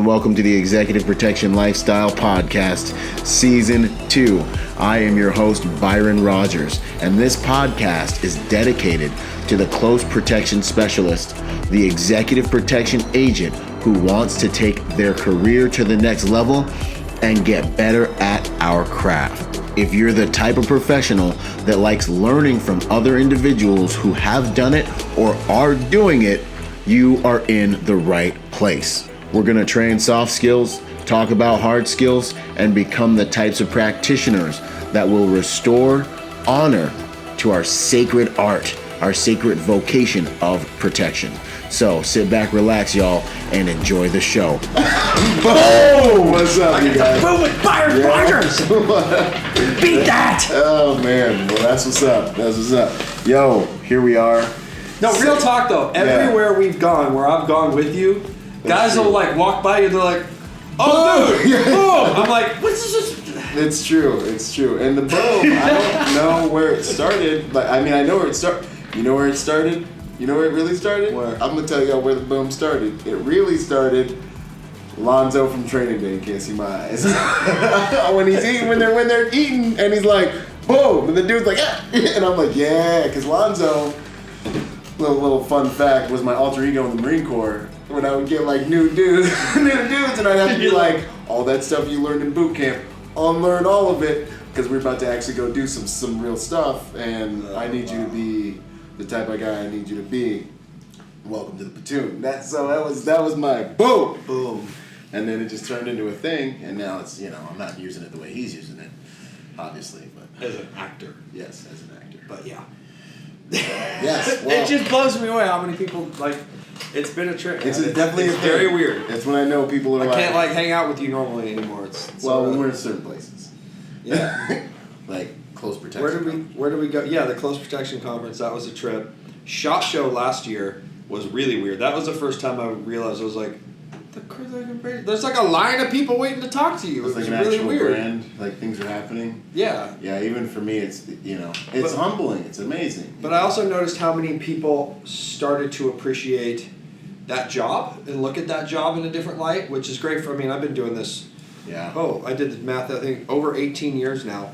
and welcome to the Executive Protection Lifestyle Podcast, Season 2. I am your host, Byron Rodgers, and this podcast is dedicated to the close protection specialist, the executive protection agent who wants to take their career to the next level and get better at our craft. If you're the type of professional that likes learning from other individuals who have done it or are doing it, you are in the right place. We're going to train soft skills, talk about hard skills, and become the types of practitioners that will restore honor to our sacred art, our sacred vocation of protection. So sit back, relax, y'all, and enjoy the show. Boom! What's up, you guys? Boom with Byron Rodgers! Beat that! Oh, man. Well, that's what's up. That's what's up. Yo, here we are. No, real talk though. Everywhere we've gone, where I've gone with you, guys will like walk by you. They're like, "Oh, dude, boom!" I'm like, "What's this?" It's true. It's true. And the boom, I don't know where it started. But I mean, I know where it started. You know where it started? You know where it really started? Where? I'm gonna tell y'all where the boom started. It really started. Lonzo from Training Day. Can't see my eyes. when he's eating, when they're eating, and he's like, "Boom!" and the dude's like, "Ah!" and I'm like, "Yeah," because Lonzo. Little fun fact was my alter ego in the Marine Corps when I would get like new dudes and I'd have to be like, all that stuff you learned in boot camp, unlearn all of it because we're about to actually go do some real stuff and I need you to be the type of guy I need you to be. Welcome to the platoon. That was my boom, and then it just turned into a thing and now it's I'm not using it the way he's using it, obviously, but As an actor. Yes, as an actor. But yeah. Yes, well, it just blows me away how many people like. It's been a trip. It's definitely it's very weird. It's when I know people are I can't like hang out with you normally anymore. It's when we're in certain places. Yeah. Like close protection. Where did we go? Yeah, the close protection conference. That was a trip. SHOT Show last year was really weird. That was the first time I realized I was like, there's like a line of people waiting to talk to you. It's like was an really actual weird. brand. Like things are happening. Yeah. Yeah. Even for me, it's it's humbling. It's amazing. But I also noticed how many people started to appreciate that job and look at that job in a different light, which is great for. I mean, I've been doing this. Yeah. I did the math. I think over 18 years now,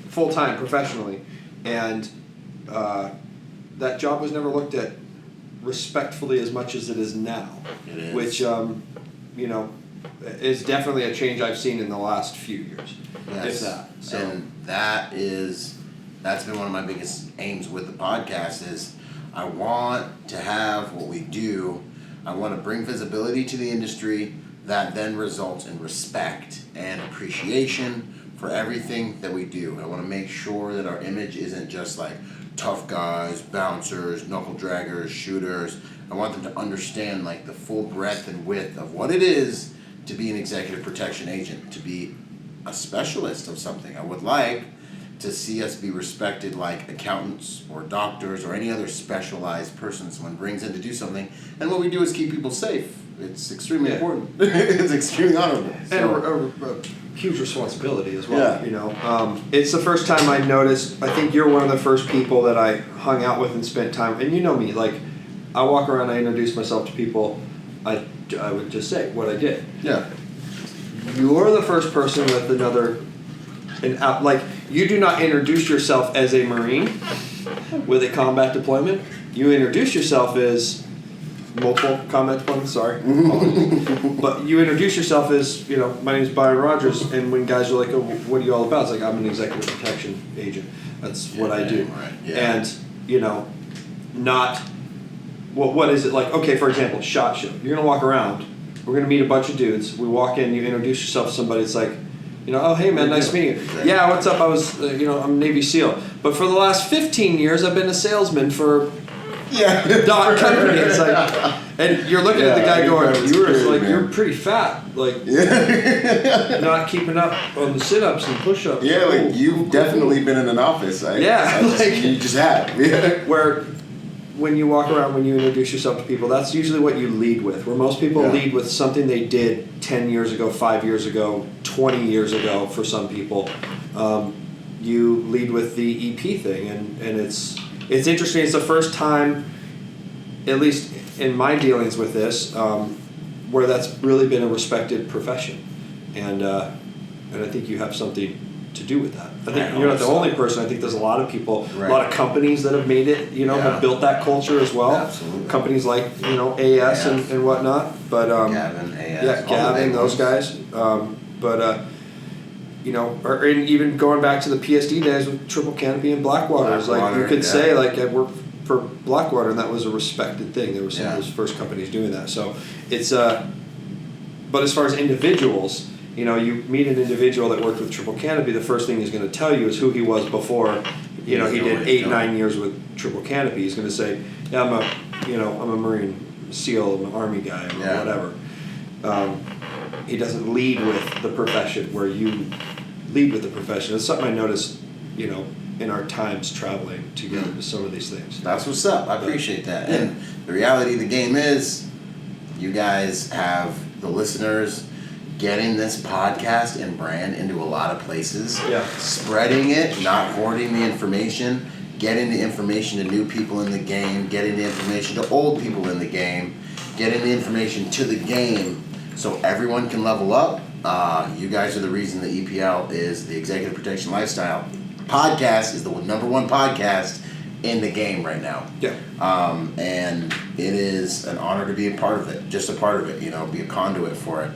full time professionally, and that job was never looked at respectfully as much as it is now. It is. Which is definitely a change I've seen in the last few years. Yes. If that. So. And that's been one of my biggest aims with the podcast is I want to have what we do. I want to bring visibility to the industry that then results in respect and appreciation for everything that we do. I want to make sure that our image isn't just like tough guys, bouncers, knuckle draggers, shooters. I want them to understand like the full breadth and width of what it is to be an executive protection agent, to be a specialist of something. I would like to see us be respected like accountants or doctors or any other specialized person someone brings in to do something. And what we do is keep people safe. It's extremely important. It's extremely honorable. And a huge responsibility as well. Yeah. It's the first time I noticed. I think you're one of the first people that I hung out with and spent time. And you know me, like I walk around, I introduce myself to people. I would just say what I did. Yeah. You're the first person with another, like you do not introduce yourself as a Marine with a combat deployment. You introduce yourself as multiple combat deployments. Sorry, but you introduce yourself as my name is Byron Rodgers, and when guys are like, "Oh, what are you all about?" It's like I'm an executive protection agent. That's what I do. Right. Yeah. And not what is it like? Okay, for example, SHOT Show. You're gonna walk around. We're gonna meet a bunch of dudes. We walk in. You introduce yourself to somebody. It's like, oh hey man, nice meeting you. Exactly. Yeah, what's up? I was, I'm Navy SEAL. But for the last 15 years, I've been a salesman for. Dot company. It's like, and you're looking at the guy going, you're pretty fat, like not keeping up on the sit-ups and push-ups. Yeah, like you've definitely been in an office. You just have. Yeah. Where when you walk around, when you introduce yourself to people, that's usually what you lead with. Where most people lead with something they did 10 years ago, 5 years ago, 20 years ago for some people. You lead with the EP thing, and it's interesting. It's the first time, at least in my dealings with this, where that's really been a respected profession, and I think you have something to do with that. I think you're not the only person. I think there's a lot of people, a lot of companies that have made it, have built that culture as well. Absolutely. Companies like, AS and whatnot. But Gavin, AS. yeah, Gavin, those guys. Or even going back to the PSD days with Triple Canopy and Blackwater. Like you could say, like I worked for Blackwater, and that was a respected thing. There were some of those first companies doing that. So it's but as far as individuals, you meet an individual that worked with Triple Canopy, the first thing he's going to tell you is who he was before. He did 8-9 years with Triple Canopy. He's going to say, yeah, I'm a Marine SEAL, I'm an Army guy, or whatever. He doesn't lead with the profession where you lead with the profession. It's something I noticed, in our times traveling together to some of these things. That's what's up. I appreciate that. And the reality of the game is, you guys have the listeners getting this podcast and brand into a lot of places. Yeah. Spreading it, not hoarding the information, getting the information to new people in the game, getting the information to old people in the game, getting the information to the game so everyone can level up. You guys are the reason the EPL is the Executive Protection Lifestyle podcast is the #1 podcast in the game right now. Yeah. And it is an honor to be a part of it, just a part of it, be a conduit for it.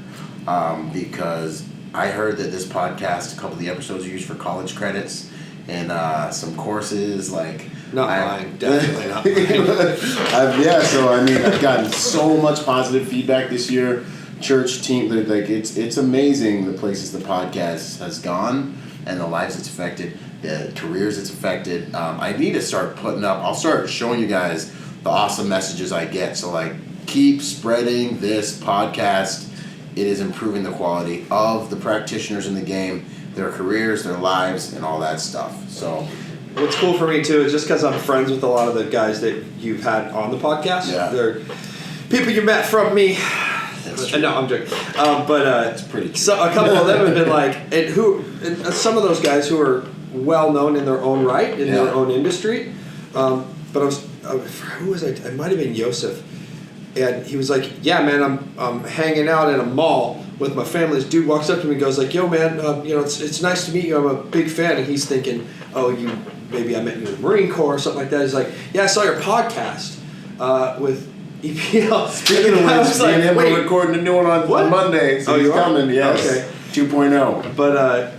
Because I heard that this podcast, a couple of the episodes are used for college credits and some courses like. Not mine, definitely not mine. So I've gotten so much positive feedback this year. Church team, like it's amazing the places the podcast has gone and the lives it's affected, the careers it's affected. I need to start putting up. I'll start showing you guys the awesome messages I get. So like, keep spreading this podcast. It is improving the quality of the practitioners in the game, their careers, their lives, and all that stuff. So. What's cool for me too is just because I'm friends with a lot of the guys that you've had on the podcast. Yeah. They're people you met from me. No, I'm joking. It's pretty true. So a couple of them have been like, and some of those guys who are well known in their own right in their own industry. But who was I? It might have been Yosef, and he was like, "Yeah, man, I'm hanging out in a mall with my family." This dude walks up to me and goes like, "Yo, man, it's nice to meet you. I'm a big fan." And he's thinking, "Oh, maybe I met you in the Marine Corps or something like that." He's like, "Yeah, I saw your podcast with." EPL. Speaking of which, we're recording a new one on Monday, so he's coming. Yes, okay. 2.0. But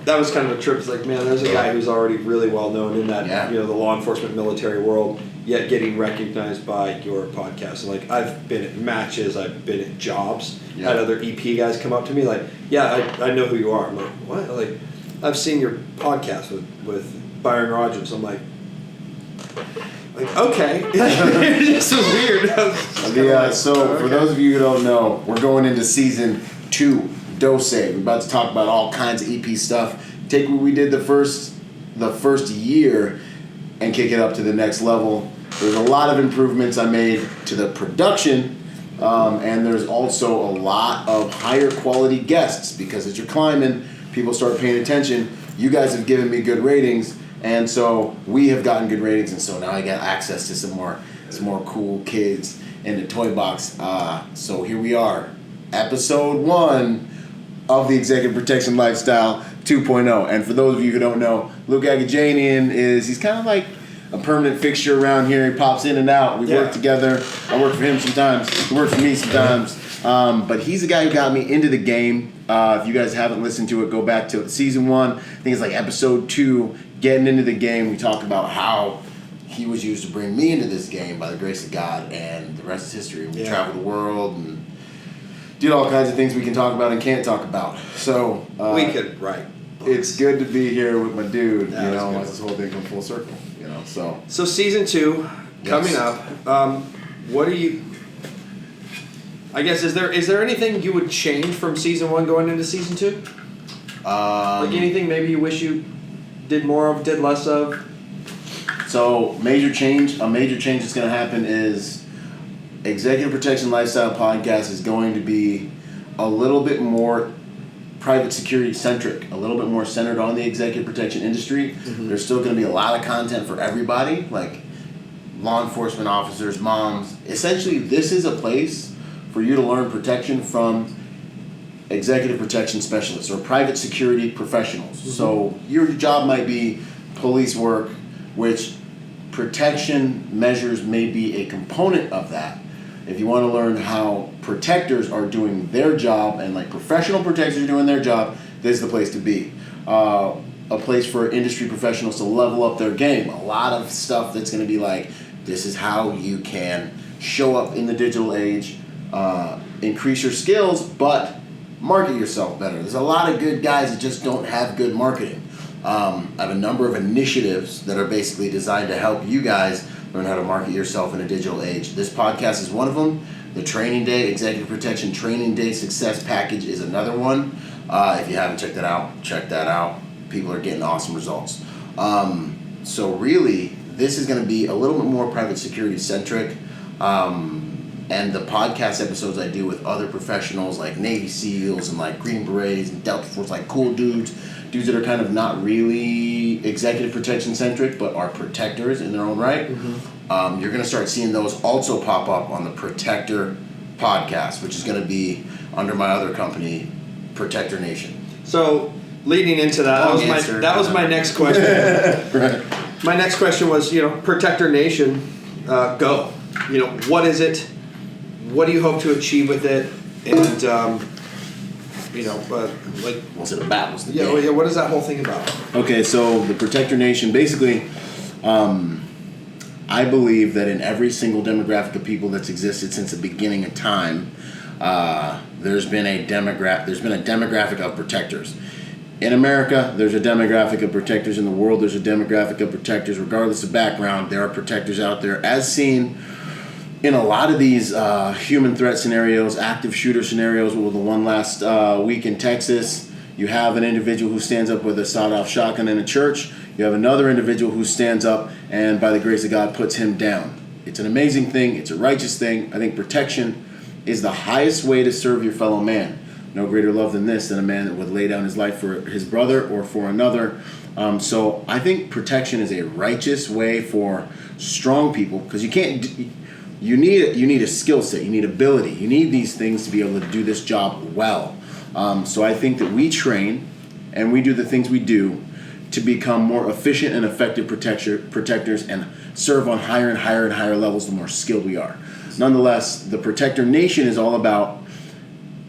that was kind of a trip. It's like, man, there's a guy who's already really well known in that the law enforcement military world, yet getting recognized by your podcast. And like, I've been at matches, I've been at jobs, had other EP guys come up to me like, yeah, I know who you are. I'm like, what? Like, I've seen your podcast with Byron Rodgers. I'm like, okay. This is weird. For those of you who don't know, we're going into season 2, Dose. We're about to talk about all kinds of EP stuff. Take what we did the first year and kick it up to the next level. There's a lot of improvements I made to the production, and there's also a lot of higher quality guests because as you're climbing, people start paying attention. You guys have given me good ratings. And so we have gotten good ratings, and so now I get access to some more cool kids in the toy box. So here we are, episode 1 of the Executive Protection Lifestyle 2.0. And for those of you who don't know, Luke Agajanian he's kind of like a permanent fixture around here. He pops in and out. We work together. I work for him sometimes. He works for me sometimes. But he's the guy who got me into the game. If you guys haven't listened to it, go back to season 1. I think it's like episode 2. Getting into the game, we talk about how he was used to bring me into this game by the grace of God, and the rest is history. We traveled the world and did all kinds of things we can talk about and can't talk about. So we could write. It's good to be here with my dude. As this whole thing come full circle. So season 2 coming up. What are you? I guess is there anything you would change from season 1 going into season 2? Like anything maybe you wish you did more of, did less of? So a major change that's going to happen is Executive Protection Lifestyle Podcast is going to be a little bit more private security centric, a little bit more centered on the executive protection industry. Mm-hmm. There's still going to be a lot of content for everybody, like law enforcement officers, moms. Essentially, this is a place for you to learn protection from executive protection specialists or private security professionals. Mm-hmm. So your job might be police work, which protection measures may be a component of that. If you want to learn how protectors are doing their job and like professional protectors are doing their job, this is the place to be. A place for industry professionals to level up their game. A lot of stuff that's going to be like, this is how you can show up in the digital age, increase your skills, but market yourself better. There's a lot of good guys that just don't have good marketing. I have a number of initiatives that are basically designed to help you guys learn how to market yourself in a digital age. This podcast is one of them. The Training Day, Executive Protection Training Day Success Package is another one. If you haven't checked that out, check that out. People are getting awesome results. So really, this is going to be a little bit more private security centric. And the podcast episodes I do with other professionals like Navy SEALs and like Green Berets and Delta Force, like cool dudes that are kind of not really executive protection centric, but are protectors in their own right. Mm-hmm. You're going to start seeing those also pop up on the Protector podcast, which is going to be under my other company, Protector Nation. So leading into that, that was my next question. Right. My next question was, Protector Nation, go. What is it? What do you hope to achieve with it? And what's it about? What's the game? What is that whole thing about? Okay, so the Protector Nation, basically, I believe that in every single demographic of people that's existed since the beginning of time, there's been a demographic of protectors. In America, there's a demographic of protectors. In the world, there's a demographic of protectors. Regardless of background, there are protectors out there, as seen in a lot of these human threat scenarios, active shooter scenarios. With the one last week in Texas, you have an individual who stands up with a sawed-off shotgun in a church. You have another individual who stands up and, by the grace of God, puts him down. It's an amazing thing. It's a righteous thing. I think protection is the highest way to serve your fellow man. No greater love than this, than a man that would lay down his life for his brother or for another. So I think protection is a righteous way for strong people, because you need a skill set, you need ability, you need these things to be able to do this job well. So I think that we train and we do the things we do to become more efficient and effective protectors and serve on higher and higher and higher levels the more skilled we are. Nonetheless, the Protector Nation is all about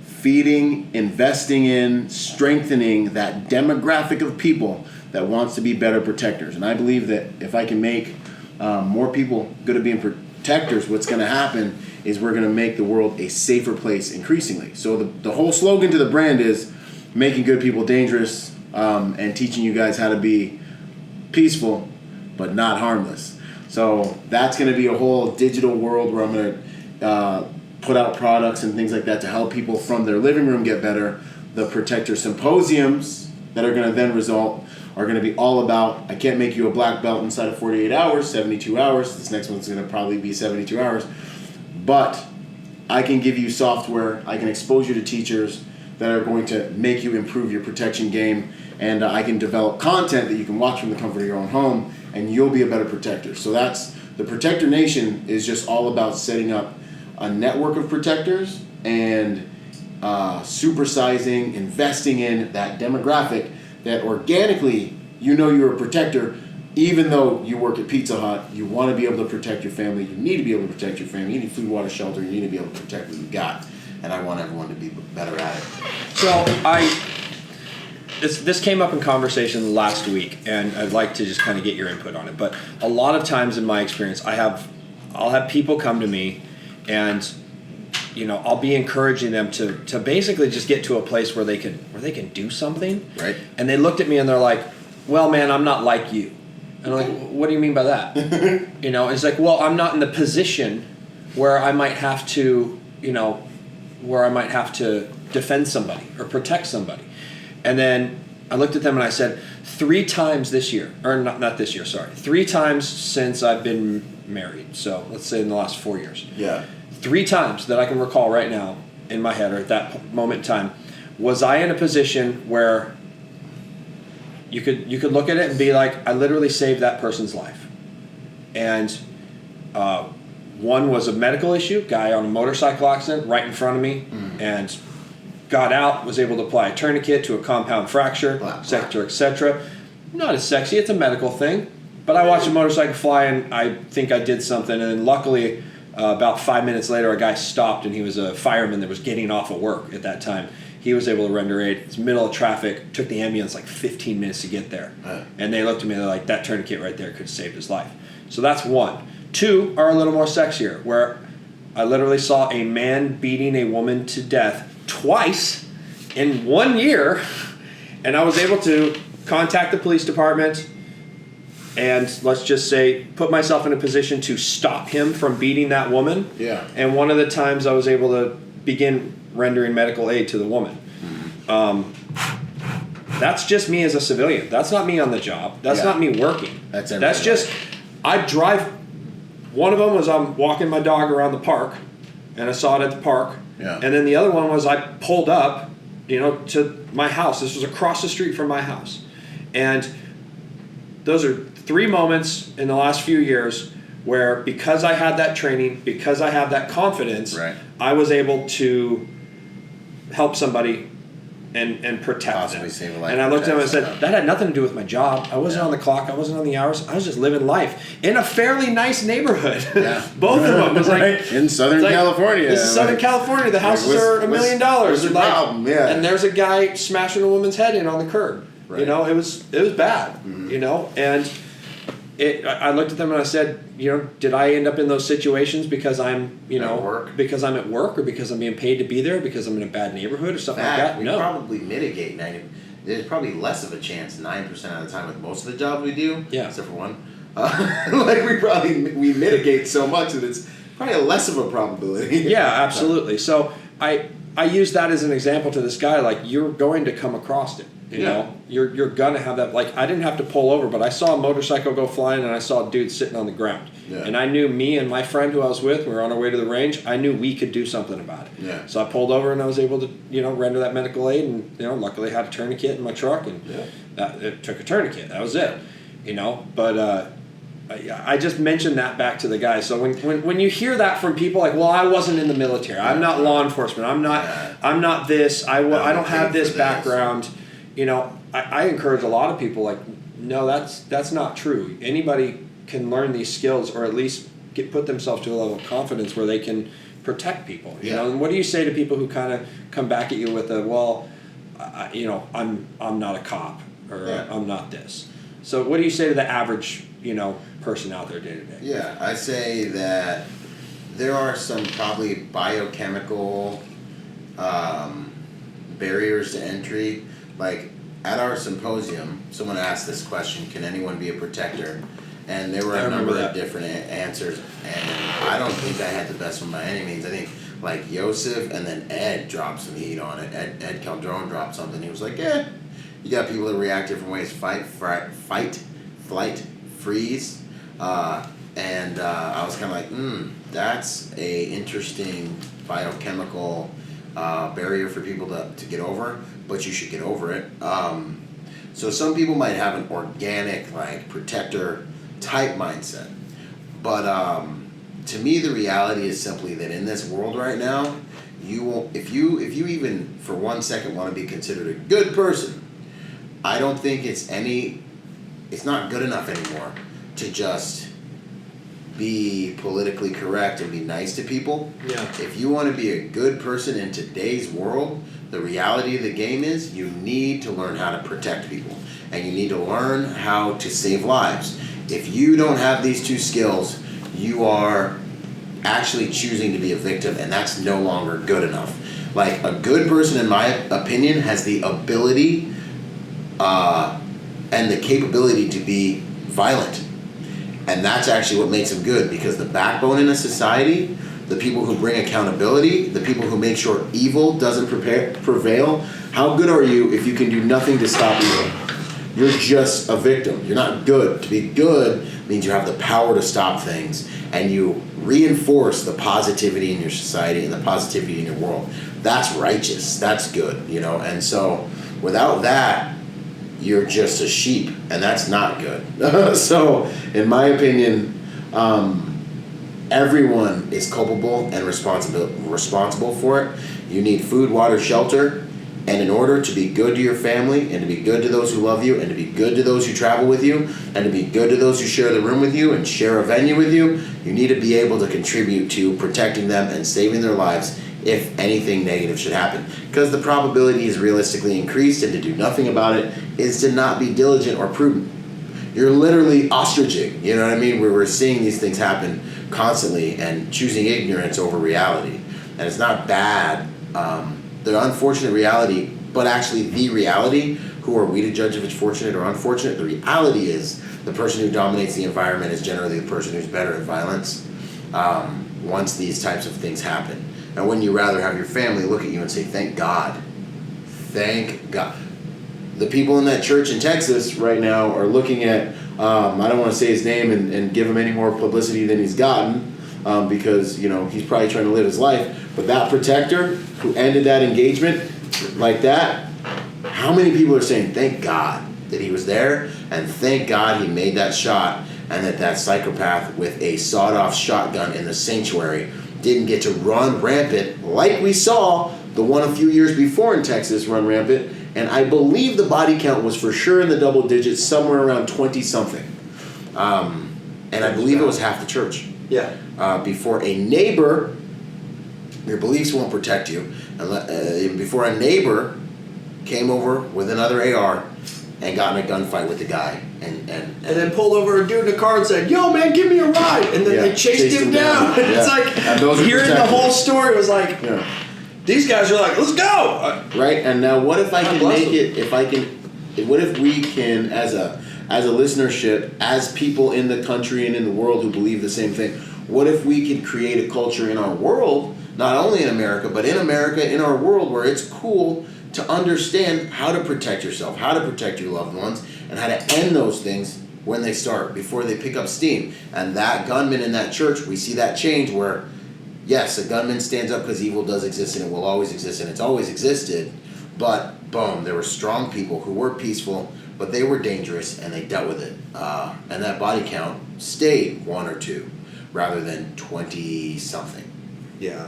feeding, investing in, strengthening that demographic of people that wants to be better protectors. And I believe that if I can make more people good at being protectors, what's going to happen is we're going to make the world a safer place increasingly. So the whole slogan to the brand is making good people dangerous, and teaching you guys how to be peaceful but not harmless. So that's going to be a whole digital world where I'm going to put out products and things like that to help people from their living room get better. The Protector Symposiums that are going to then result are going to be all about, I can't make you a black belt inside of 48 hours, 72 hours. This next one's going to probably be 72 hours. But I can give you software, I can expose you to teachers that are going to make you improve your protection game, and I can develop content that you can watch from the comfort of your own home, and you'll be a better protector. So that's, the Protector Nation is just all about setting up a network of protectors and supersizing, investing in that demographic that organically, you're a protector. Even though you work at Pizza Hut, you want to be able to protect your family. You need to be able to protect your family. You need food, water, shelter. You need to be able to protect what you've got. And I want everyone to be better at it. So this came up in conversation last week, and I'd like to just kind of get your input on it. But a lot of times in my experience, I'll have people come to me, and I'll be encouraging them to basically just get to a place where they can do something. Right. And they looked at me and they're like, "Well, man, I'm not like you." And I'm like, "What do you mean by that?" It's like, "Well, I'm not in the position where I might have to, defend somebody or protect somebody." And then I looked at them and I said, 3 times this year, or not this year, sorry, 3 times since I've been married. So let's say in the last 4 years. Yeah. 3 times that I can recall right now in my head, or at that moment in time, was I in a position where you could look at it and be like, I literally saved that person's life. And One was a medical issue, guy on a motorcycle accident right in front of me, and got out, was able to apply a tourniquet to a compound fracture, et cetera. Not as sexy, it's a medical thing. But I watched a motorcycle fly, and I think I did something. And then luckily, about 5 minutes later, a guy stopped, and he was a fireman that was getting off of work at that time. He was able to render aid. It's middle of traffic. Took the ambulance like 15 minutes to get there. And they looked at me, they're like, that tourniquet right there could have saved his life. So that's one. Two are a little more sexier, where I literally saw a man beating a woman to death twice in 1 year, and I was able to contact the police department and, let's just say, put myself in a position to stop him from beating that woman. Yeah. And one of the times I was able to begin rendering medical aid to the woman. That's just me as a civilian. That's not me on the job. That's not me working. That's just, I drive. One of them was I'm walking my dog around the park, and I saw it at the park. Yeah. And then the other one was I pulled up, to my house. This was across the street from my house. And those are 3 moments in the last few years where, because I had that training, because I have that confidence, I was able to help somebody and protect Possibly them. save a life. And I looked at him and said, that had nothing to do with my job. I wasn't on the clock. I wasn't on the hours. I was just living life in a fairly nice neighborhood. Yeah. Both of them. It was like in Southern California. This is Southern California. The houses are $1 million. What's your problem? Yeah. And there's a guy smashing a woman's head in on the curb. Right. It was bad. And I looked at them and I said, did I end up in those situations because I'm, At work? because I'm at work, or because I'm being paid to be there, because I'm in a bad neighborhood or something like that? We No. probably mitigate 90. There's probably less of a chance 9% of the time with most of the jobs we do. Yeah. Except for one. we mitigate so much that it's probably less of a probability. Yeah, absolutely. So I use that as an example to this guy. Like, you're going to come across it. You're gonna have that. Like, I didn't have to pull over, but I saw a motorcycle go flying, and I saw a dude sitting on the ground. Yeah. And I knew, me and my friend who I was with, we were on our way to the range. I knew we could do something about it. Yeah. So I pulled over, and I was able to, render that medical aid, and luckily I had a tourniquet in my truck, and it took a tourniquet. That was it. But I just mentioned that back to the guy. So when you hear that from people, like, well, I wasn't in the military. I'm not law enforcement. I'm not this. I don't have this background. I encourage a lot of people, like, no, that's not true. Anybody can learn these skills, or at least put themselves to a level of confidence where they can protect people. And what do you say to people who kind of come back at you with I'm not a cop, or I'm not this. So what do you say to the average, person out there day to day? Yeah, I say that there are some probably biochemical barriers to entry. Like, at our symposium, someone asked this question: can anyone be a protector? And there were a number of different answers, and I don't think I had the best one by any means. I think, like, Yosef and then Ed dropped some heat on it. Ed Calderon dropped something. He was like, you got people that react different ways: fight, flight, freeze. And I was kind of like, that's a interesting biochemical barrier for people to get over, but you should get over it. So some people might have an organic, like, protector type mindset, but to me the reality is simply that in this world right now, you won't, if you even for 1 second want to be considered a good person, I don't think it's not good enough anymore to just be politically correct and be nice to people. Yeah. If you want to be a good person in today's world, the reality of the game is you need to learn how to protect people, and you need to learn how to save lives. If you don't have these 2 skills, you are actually choosing to be a victim, and that's no longer good enough. Like, a good person, in my opinion, has the ability and the capability to be violent. And that's actually what makes them good, because the backbone in a society, the people who bring accountability, the people who make sure evil doesn't prevail, how good are you if you can do nothing to stop evil? You're just a victim. You're not good. To be good means you have the power to stop things, and you reinforce the positivity in your society and the positivity in your world. That's righteous. That's good, And so without that, you're just a sheep, and that's not good. So, in my opinion, Everyone is culpable and responsible for it. You need food, water, shelter. And in order to be good to your family, and to be good to those who love you, and to be good to those who travel with you, and to be good to those who share the room with you and share a venue with you, you need to be able to contribute to protecting them and saving their lives if anything negative should happen. Because the probability is realistically increased, and to do nothing about it is to not be diligent or prudent. You're literally ostriching, you know what I mean? Where we're seeing these things happen constantly and choosing ignorance over reality. And it's not bad. The unfortunate reality, but actually the reality, who are we to judge if it's fortunate or unfortunate? The reality is the person who dominates the environment is generally the person who's better at violence once these types of things happen. And wouldn't you rather have your family look at you and say, thank God. Thank God. The people in that church in Texas right now are looking at, I don't want to say his name and give him any more publicity than he's gotten, because, you know, he's probably trying to live his life. But that protector who ended that engagement like that, how many people are saying, thank God that he was there, and thank God he made that shot, and that psychopath with a sawed-off shotgun in the sanctuary didn't get to run rampant like we saw the one a few years before in Texas run rampant. And I believe the body count was for sure in the double digits, somewhere around 20-something. And I believe it was half the church. Yeah. Before a neighbor, your beliefs won't protect you, before a neighbor came over with another AR and got in a gunfight with the guy. And then pulled over a dude in a car and said, yo, man, give me a ride. And then they chased him down. Yeah. It's like, hearing the whole story was like, these guys are like, let's go. Right? And now what if I can make it, what if we can, as a listenership, as people in the country and in the world who believe the same thing, what if we could create a culture in our world, not only in America, but in America, in our world, where it's cool to understand how to protect yourself, how to protect your loved ones, and how to end those things when they start, before they pick up steam. And that gunman in that church, we see that change where, yes, a gunman stands up because evil does exist and it will always exist and it's always existed, but boom, there were strong people who were peaceful, but they were dangerous and they dealt with it. And that body count stayed 1 or 2 rather than 20-something. Yeah.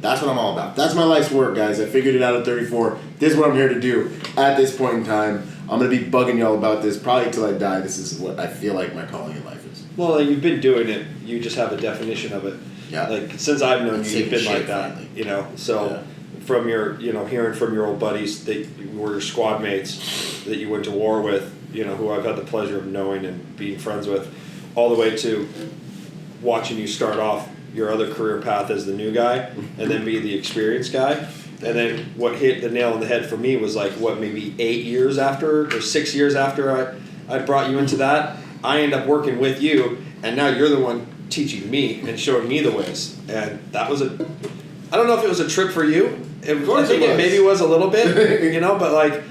That's what I'm all about. That's my life's work, guys. I figured it out at 34. This is what I'm here to do at this point in time. I'm going to be bugging y'all about this probably till I die. This is what I feel like my calling in life is. Well, you've been doing it. You just have a definition of it. Yeah. Like, since I've known you, you've been like that. Finally. You know, so from your, hearing from your old buddies that were your squad mates that you went to war with, who I've had the pleasure of knowing and being friends with, all the way to watching you start off your other career path as the new guy and then be the experienced guy. And then what hit the nail on the head for me was like, maybe 8 years after or 6 years after I brought you into that, I end up working with you, and now you're the one teaching me and showing me the ways. And that was I don't know if it was a trip for you. I think it maybe was a little bit, but like,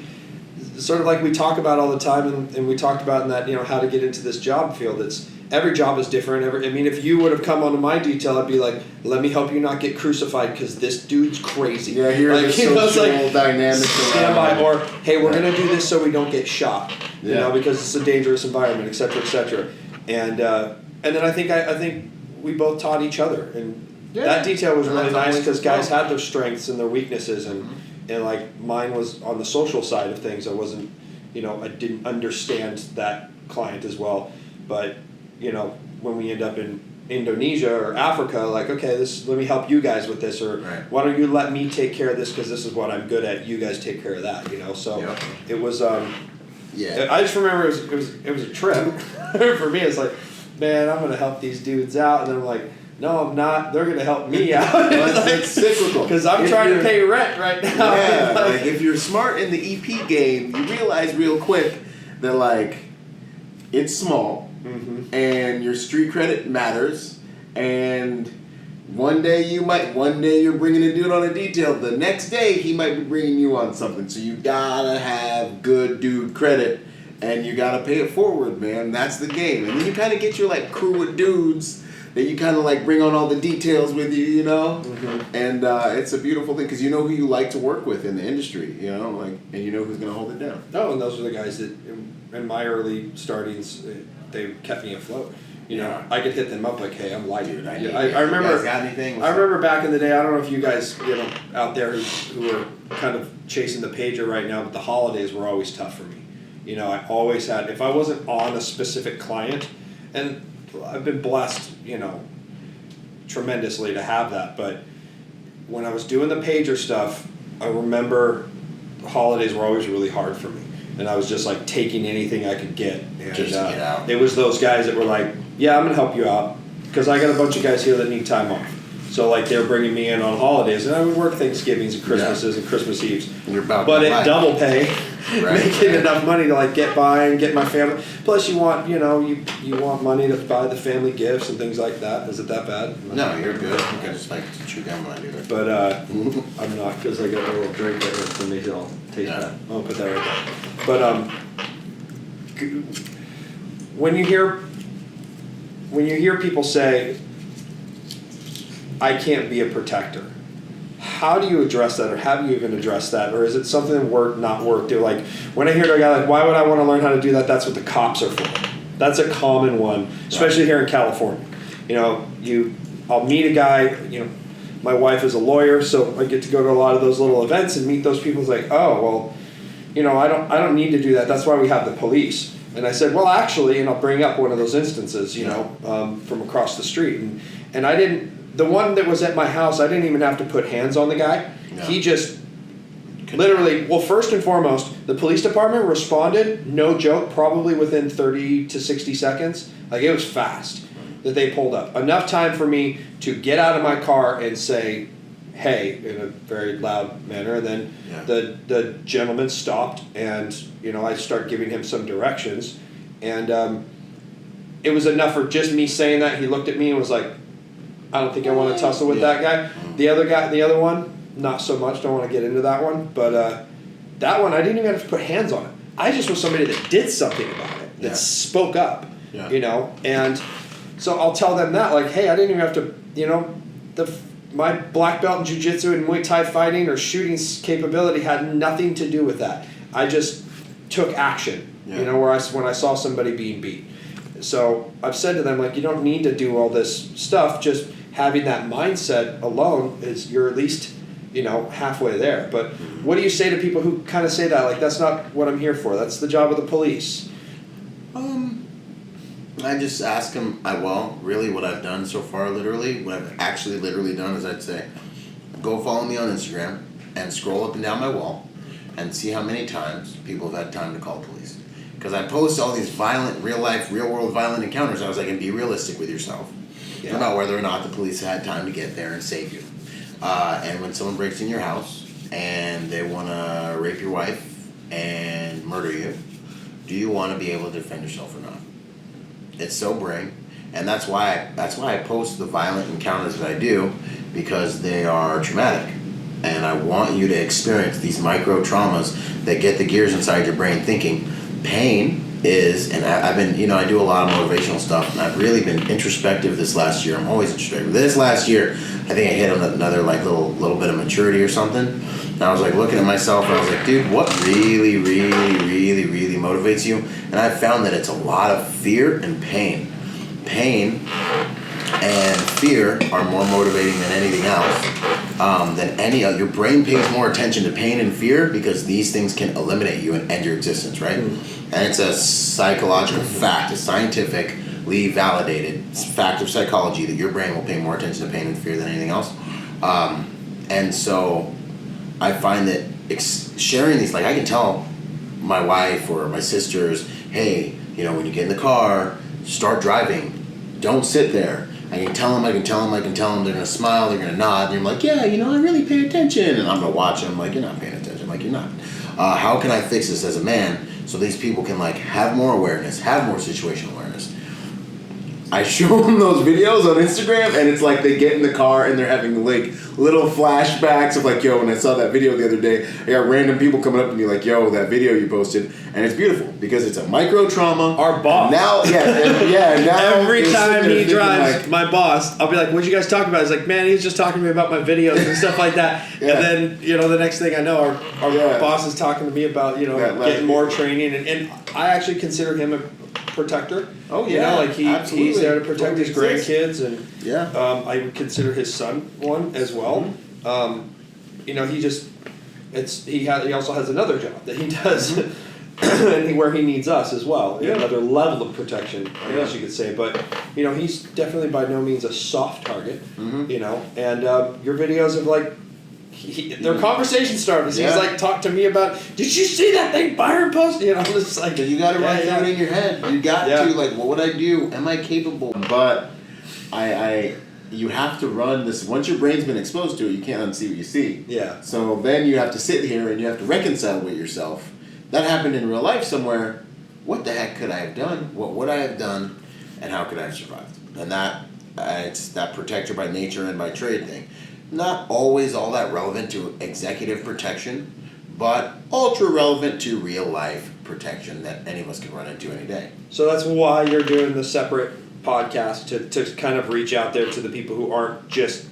sort of like we talk about all the time, and we talked about in that, how to get into this job field. Every job is different. If you would have come onto my detail, I'd be like, let me help you not get crucified because this dude's crazy. Yeah, here's the social dynamics. Stand by, or, hey, we're going to do this so we don't get shot, because it's a dangerous environment, et cetera, et cetera. And then I think we both taught each other. And that detail was really nice because guys had their strengths and their weaknesses. And like mine was on the social side of things. I wasn't, I didn't understand that client as well. But when we end up in Indonesia or Africa, like, okay, let me help you guys with this, or why don't you let me take care of this because this is what I'm good at. You guys take care of that, So it was. I just remember it was a trip for me. It's like, man, I'm gonna help these dudes out, and then I'm like, no, I'm not. They're gonna help me out. It's cyclical because I'm trying to pay rent right now. Yeah, like if you're smart in the EP game, you realize real quick that like it's small. Mm-hmm. And your street credit matters, and one day you're bringing a dude on a detail, the next day he might be bringing you on something, so you gotta have good dude credit, and you gotta pay it forward, man. That's the game. And then you kind of get your like crew of dudes that you kind of like bring on all the details with you, Mm-hmm. And it's a beautiful thing because you know who you like to work with in the industry, and you know who's gonna hold it down. Oh, and those are the guys that in my early startings, they kept me afloat. You know, I could hit them up like, hey, I'm light. Dude, I You remember. guys got anything? I remember back in the day. I don't know if you guys, out there who are kind of chasing the pager right now, but the holidays were always tough for me. I always had, if I wasn't on a specific client, and I've been blessed, tremendously to have that. But when I was doing the pager stuff, I remember the holidays were always really hard for me. And I was just like taking anything I could get. And Just to get out. It was those guys that were like, yeah, I'm going to help you out. Because I got a bunch of guys here that need time off. So like they're bringing me in on holidays. And I would work Thanksgivings and Christmases and Christmas Eves. You're about but to at buy. double pay, making right. enough money to like get by and get my family. Plus you want, you want money to buy the family gifts and things like that. Is it that bad? No, you're good. I just like to chew gum when I do that. But I'm not, because I got a little drink right here, so it makes it all taste bad. I'll put that right there. But when you hear people say, I can't be a protector, how do you address that, or have you even addressed that, or is it something not work? Do like when I hear a guy like, why would I want to learn how to do that? That's what the cops are for. That's a common one, especially here in California. I'll meet a guy. My wife is a lawyer, so I get to go to a lot of those little events and meet those people. It's like, oh well, I don't need to do that. That's why we have the police. And I said, well, actually, and I'll bring up one of those instances, from across the street, and I didn't. The one that was at my house, I didn't even have to put hands on the guy. Yeah. He just literally, well, first and foremost, the police department responded, no joke, probably within 30 to 60 seconds. Like, it was fast that they pulled up. Enough time for me to get out of my car and say, hey, in a very loud manner. And then the gentleman stopped, and, I started giving him some directions. And it was enough for just me saying that. He looked at me and was like, I don't think I want to tussle with that guy. The other one, not so much. Don't want to get into that one. But that one, I didn't even have to put hands on it. I just was somebody that did something about it, that spoke up, And so I'll tell them that, like, hey, I didn't even have to, my black belt in jiu-jitsu and Muay Thai fighting or shooting capability had nothing to do with that. I just took action, when I saw somebody being beat. So I've said to them, like, you don't need to do all this stuff. Just having that mindset alone is you're at least, halfway there. But what do you say to people who kind of say that, like, that's not what I'm here for. That's the job of the police. I just ask them, really what I've done so far, literally, what I've actually literally done is I'd say, go follow me on Instagram and scroll up and down my wall and see how many times people have had time to call police. Because I post all these violent, real-world violent encounters. I was like, and be realistic with yourself about whether or not the police had time to get there and save you. And when someone breaks in your house and they want to rape your wife and murder you, do you want to be able to defend yourself or not? It's sobering, and that's why I post the violent encounters that I do, because they are traumatic, and I want you to experience these micro traumas that get the gears inside your brain thinking. Pain is, and I've been, I do a lot of motivational stuff, and I've really been introspective this last year. I'm always introspective. This last year, I think I hit another like little bit of maturity or something. And I was like looking at myself, and I was like, dude, what really, really, really, really motivates you? And I've found that it's a lot of fear and pain. Pain and fear are more motivating than anything else. Your brain pays more attention to pain and fear because these things can eliminate you and end your existence, right? And it's a psychological fact, a scientifically validated fact of psychology that your brain will pay more attention to pain and fear than anything else. And so I find that sharing these, like, I can tell my wife or my sisters, hey, when you get in the car, start driving, don't sit there. I can tell them, they're going to smile, they're going to nod, and I'm like, yeah, I really pay attention. And I'm going to watch them, like, you're not paying attention, like, you're not. How can I fix this as a man so these people can, like, have more awareness, have more situational awareness? I show them those videos on Instagram, and it's like they get in the car and they're having, like, little flashbacks of, like, yo, when I saw that video the other day, I got random people coming up to me like, yo, that video you posted. And it's beautiful because it's a micro trauma. Our boss. Now, now every you're time sitting there he thinking, drives, like, my boss, I'll be like, "What'd you guys talk about?" He's like, "Man, he was just talking to me about my videos and stuff like that." Yeah. And then the next thing I know, our Yeah. boss is talking to me about getting more training, and I actually consider him a protector. Oh yeah, absolutely. He's there to protect his Totally exists. grandkids, and Yeah. I would consider his son one as well. He also has another job that he does, and where he needs us as well. Yeah. Another level of protection, I guess you could say. But he's definitely by no means a soft target. And your videos have they're conversation starters. Yeah. He's like, talk to me about, did you see that thing Byron posted? It's like, You got to run through it in your head. You got to, what would I do? Am I capable? But you have to run this. Once your brain's been exposed to it, you can't unsee what you see. Yeah. So then you have to sit here and you have to reconcile with yourself. That happened in real life somewhere. What the heck could I have done? What would I have done? And how could I have survived? And it's that protector by nature and by trade thing. Not always all that relevant to executive protection, but ultra relevant to real life protection that any of us can run into any day. So that's why you're doing the separate podcast to kind of reach out there to the people who aren't just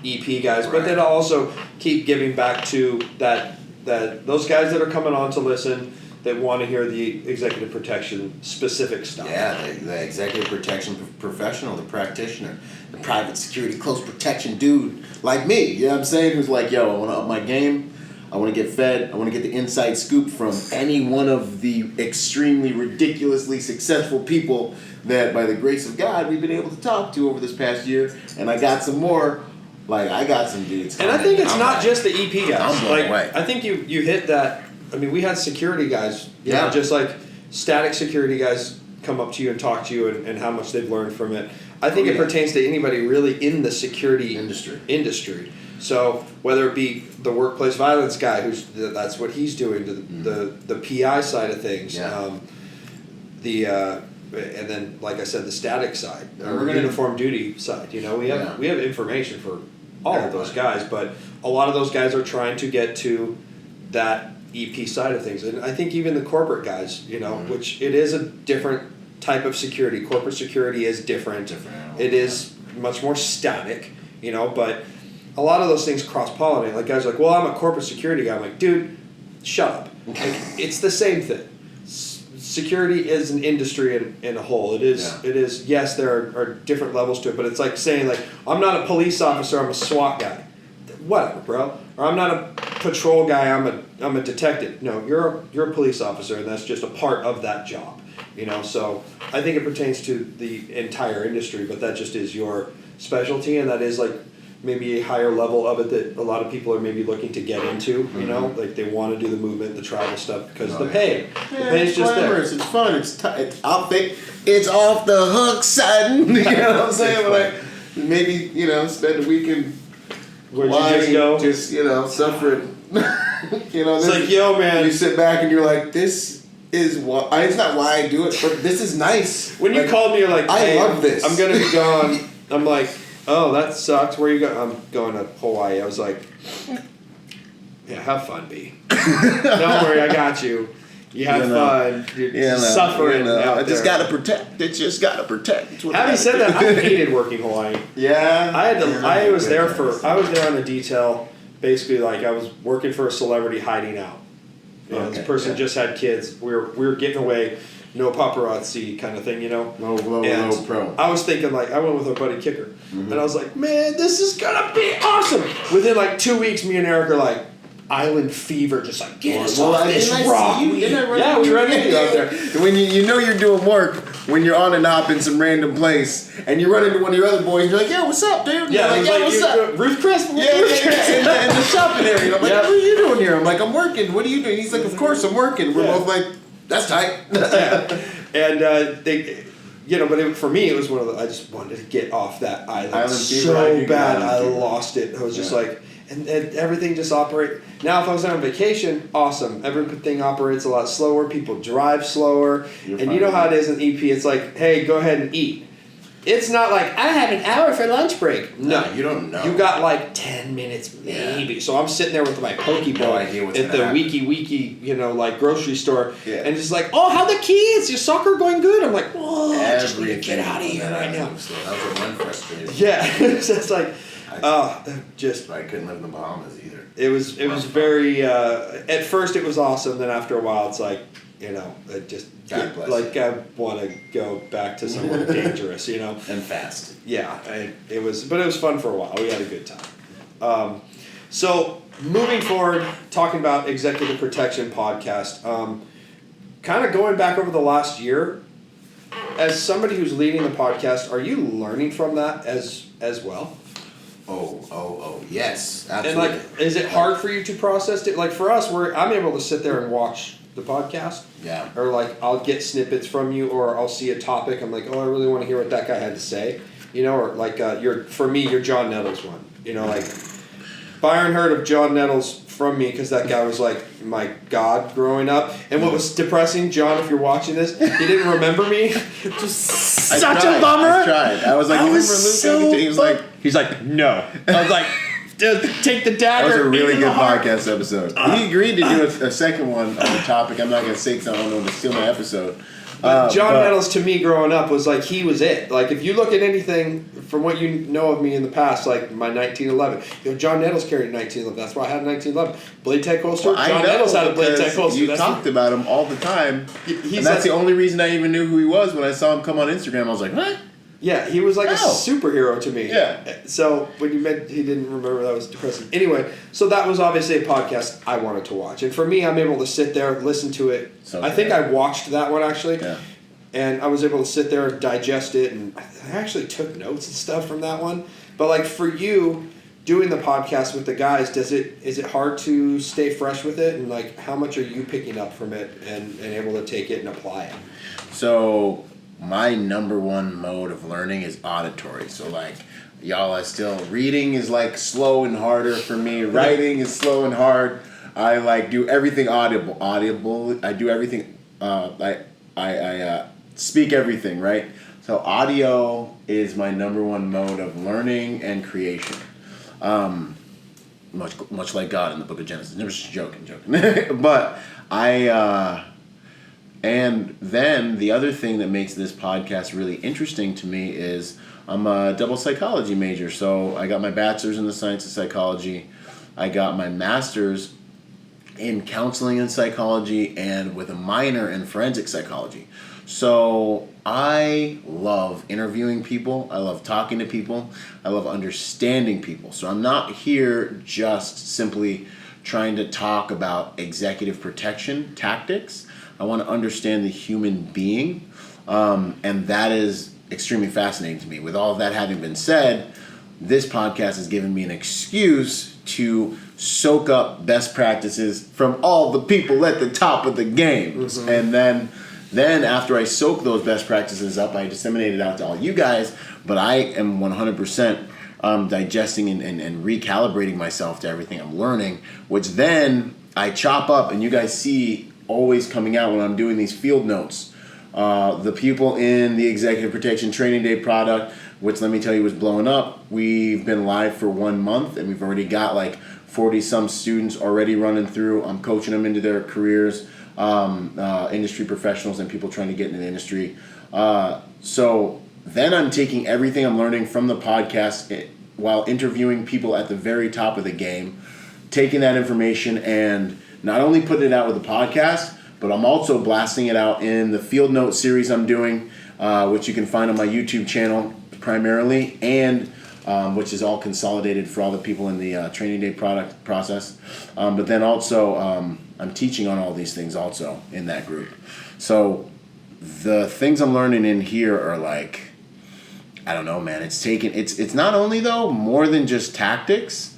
EP guys, but then also keep giving back to that those guys that are coming on to listen that want to hear the executive protection specific stuff. Yeah, the executive protection professional, the practitioner, the private security close protection dude like me. You know what I'm saying? Who's like, yo, I want to up my game. I want to get fed. I want to get the inside scoop from any one of the extremely ridiculously successful people that, by the grace of God, we've been able to talk to over this past year. And I got some more. I got some dudes. And I think it's not just the EP guys. I'm blown away. I think you hit that. I mean, we had security guys, just like static security guys come up to you and talk to you and how much they've learned from it. I think it pertains to anybody really in the security industry. So whether it be the workplace violence guy, that's what he's doing, the PI side of things, and then like I said, the static side, or uniform duty side. We have information for all of those guys, but a lot of those guys are trying to get to that EP side of things, and I think even the corporate guys, which it is a different type of security. Corporate security is different. It is much more static, but a lot of those things cross-pollinate. Like guys are like, well, I'm a corporate security guy. I'm like, dude, shut up. It's the same thing. Security is an industry in a whole. It is. Yeah. It is. Yes, there are different levels to it, but it's like saying I'm not a police officer. I'm a SWAT guy. Whatever, bro. Or I'm not a patrol guy. I'm a detective. No, you're a police officer, and that's just a part of that job. So I think it pertains to the entire industry, but that just is your specialty, and that is maybe a higher level of it that a lot of people are maybe looking to get into. They want to do the movement, the travel stuff because the pay. The pay is just there. It's fun. It's off the hook, son. You know what I'm saying? Maybe spend a weekend. Where'd you just go? Just suffering. It's like, yo, man. You sit back and you're like, this is why. It's not why I do it, but this is nice. When you called me, you're like, hey, I love this. I'm gonna be gone. I'm like, oh, that sucks. Where you going? I'm going to Hawaii. I was like, yeah, have fun, B. Don't worry, I got you. You have fun. You're suffering out I just gotta protect. It's just gotta protect. Having said that, I hated working Hawaii. Yeah. I was there on a detail. Basically, I was working for a celebrity hiding out. This person just had kids. We were getting away. No paparazzi kind of thing, Low pro. I was thinking I went with our buddy Kicker, and I was like, man, this is gonna be awesome. Within 2 weeks, me and Eric are island fever, just get us off this rock. We ran into you out there. When you're doing work, when you're on and off in some random place, and you run into one of your other boys, you're like, yo, what's up, dude? Yeah, what's up? Ruth Chris. In the shopping area. I'm like, what are you doing here? I'm like, I'm working. What are you doing? He's like, of course I'm working. We're both like, that's tight. And but for me, it was one of the. I just wanted to get off that island so bad. I lost it. I was just and everything just operate. Now, if I was on vacation, awesome. Everything operates a lot slower. People drive slower, and you know how it is in EP. It's like, hey, go ahead and eat. It's not like, I have an hour for lunch break. No, you don't know. You got like 10 minutes maybe. Yeah. So I'm sitting there with my Pokeball at the wiki, like grocery store. Yeah. And just like, oh, how the kids? Your soccer going good? I'm like, oh, I just need to get out of here right now. That was a run frustrated. Yeah. So it's like, I couldn't live in the Bahamas either. It was very, at first it was awesome. Then after a while it's like, it just, like I want to go back to somewhere dangerous, And fast. Yeah, it was fun for a while. We had a good time. So moving forward, talking about executive protection podcast, kind of going back over the last year, as somebody who's leading the podcast, are you learning from that as well? Oh, yes, absolutely. And like, is it hard for you to process it? Like for us, I'm able to sit there and watch the podcast. Yeah. Or like, I'll get snippets from you, or I'll see a topic. I'm like, oh, I really want to hear what that guy had to say. Or like, for me, your John Nettles one. Like, Byron heard of John Nettles from me because that guy was like my god growing up. And what was depressing, John, if you're watching this, he didn't remember me. Just such a bummer. I tried. I was like, you remember Luke? He's like, no. I was like, take the dagger. That was a really good podcast episode. He agreed to do a second one on the topic. I'm not going to say because I don't know to steal my episode. But John Nettles to me growing up was like, he was it. Like if you look at anything from what you know of me in the past, like my 1911, John Nettles carried a 1911. That's why I had a 1911. Blade Tech holster. John Nettles had a Blade Tech holster. You talked about him all the time. And that's the only reason I even knew who he was. When I saw him come on Instagram, I was like, what? Yeah, he was like a superhero to me. Yeah. So when you meant he didn't remember, that was depressing. Anyway, so that was obviously a podcast I wanted to watch. And for me, I'm able to sit there, listen to it. So I think I watched that one actually. Yeah. And I was able to sit there and digest it. And I actually took notes and stuff from that one. But like for you, doing the podcast with the guys, is it hard to stay fresh with it? And like how much are you picking up from it and able to take it and apply it? So my number one mode of learning is auditory. So like y'all are still reading is like slow and harder for me. Writing is slow and hard. I like do everything audible. I do everything. I speak everything, right? So audio is my number one mode of learning and creation. Much like God in the Book of Genesis. Never just joking. But and then the other thing that makes this podcast really interesting to me is I'm a double psychology major. So I got my bachelor's in the science of psychology. I got my master's in counseling and psychology and with a minor in forensic psychology. So I love interviewing people. I love talking to people. I love understanding people. So I'm not here just simply trying to talk about executive protection tactics. I want to understand the human being, and that is extremely fascinating to me. With all of that having been said, this podcast has given me an excuse to soak up best practices from all the people at the top of the game. Mm-hmm. And then after I soak those best practices up, I disseminate it out to all you guys, but I am 100% digesting and recalibrating myself to everything I'm learning, which then I chop up, and you guys see always coming out when I'm doing these field notes. The people in the Executive Protection Training Day product, which let me tell you was blowing up. We've been live for 1 month and we've already got like 40 some students already running through. I'm coaching them into their careers, industry professionals and people trying to get into the industry. So then I'm taking everything I'm learning from the podcast while interviewing people at the very top of the game, taking that information and not only putting it out with the podcast, but I'm also blasting it out in the field note series I'm doing, which you can find on my YouTube channel primarily, and which is all consolidated for all the people in the training day product process. But then also I'm teaching on all these things also in that group. So the things I'm learning in here are like, I don't know, man. It's not only though more than just tactics.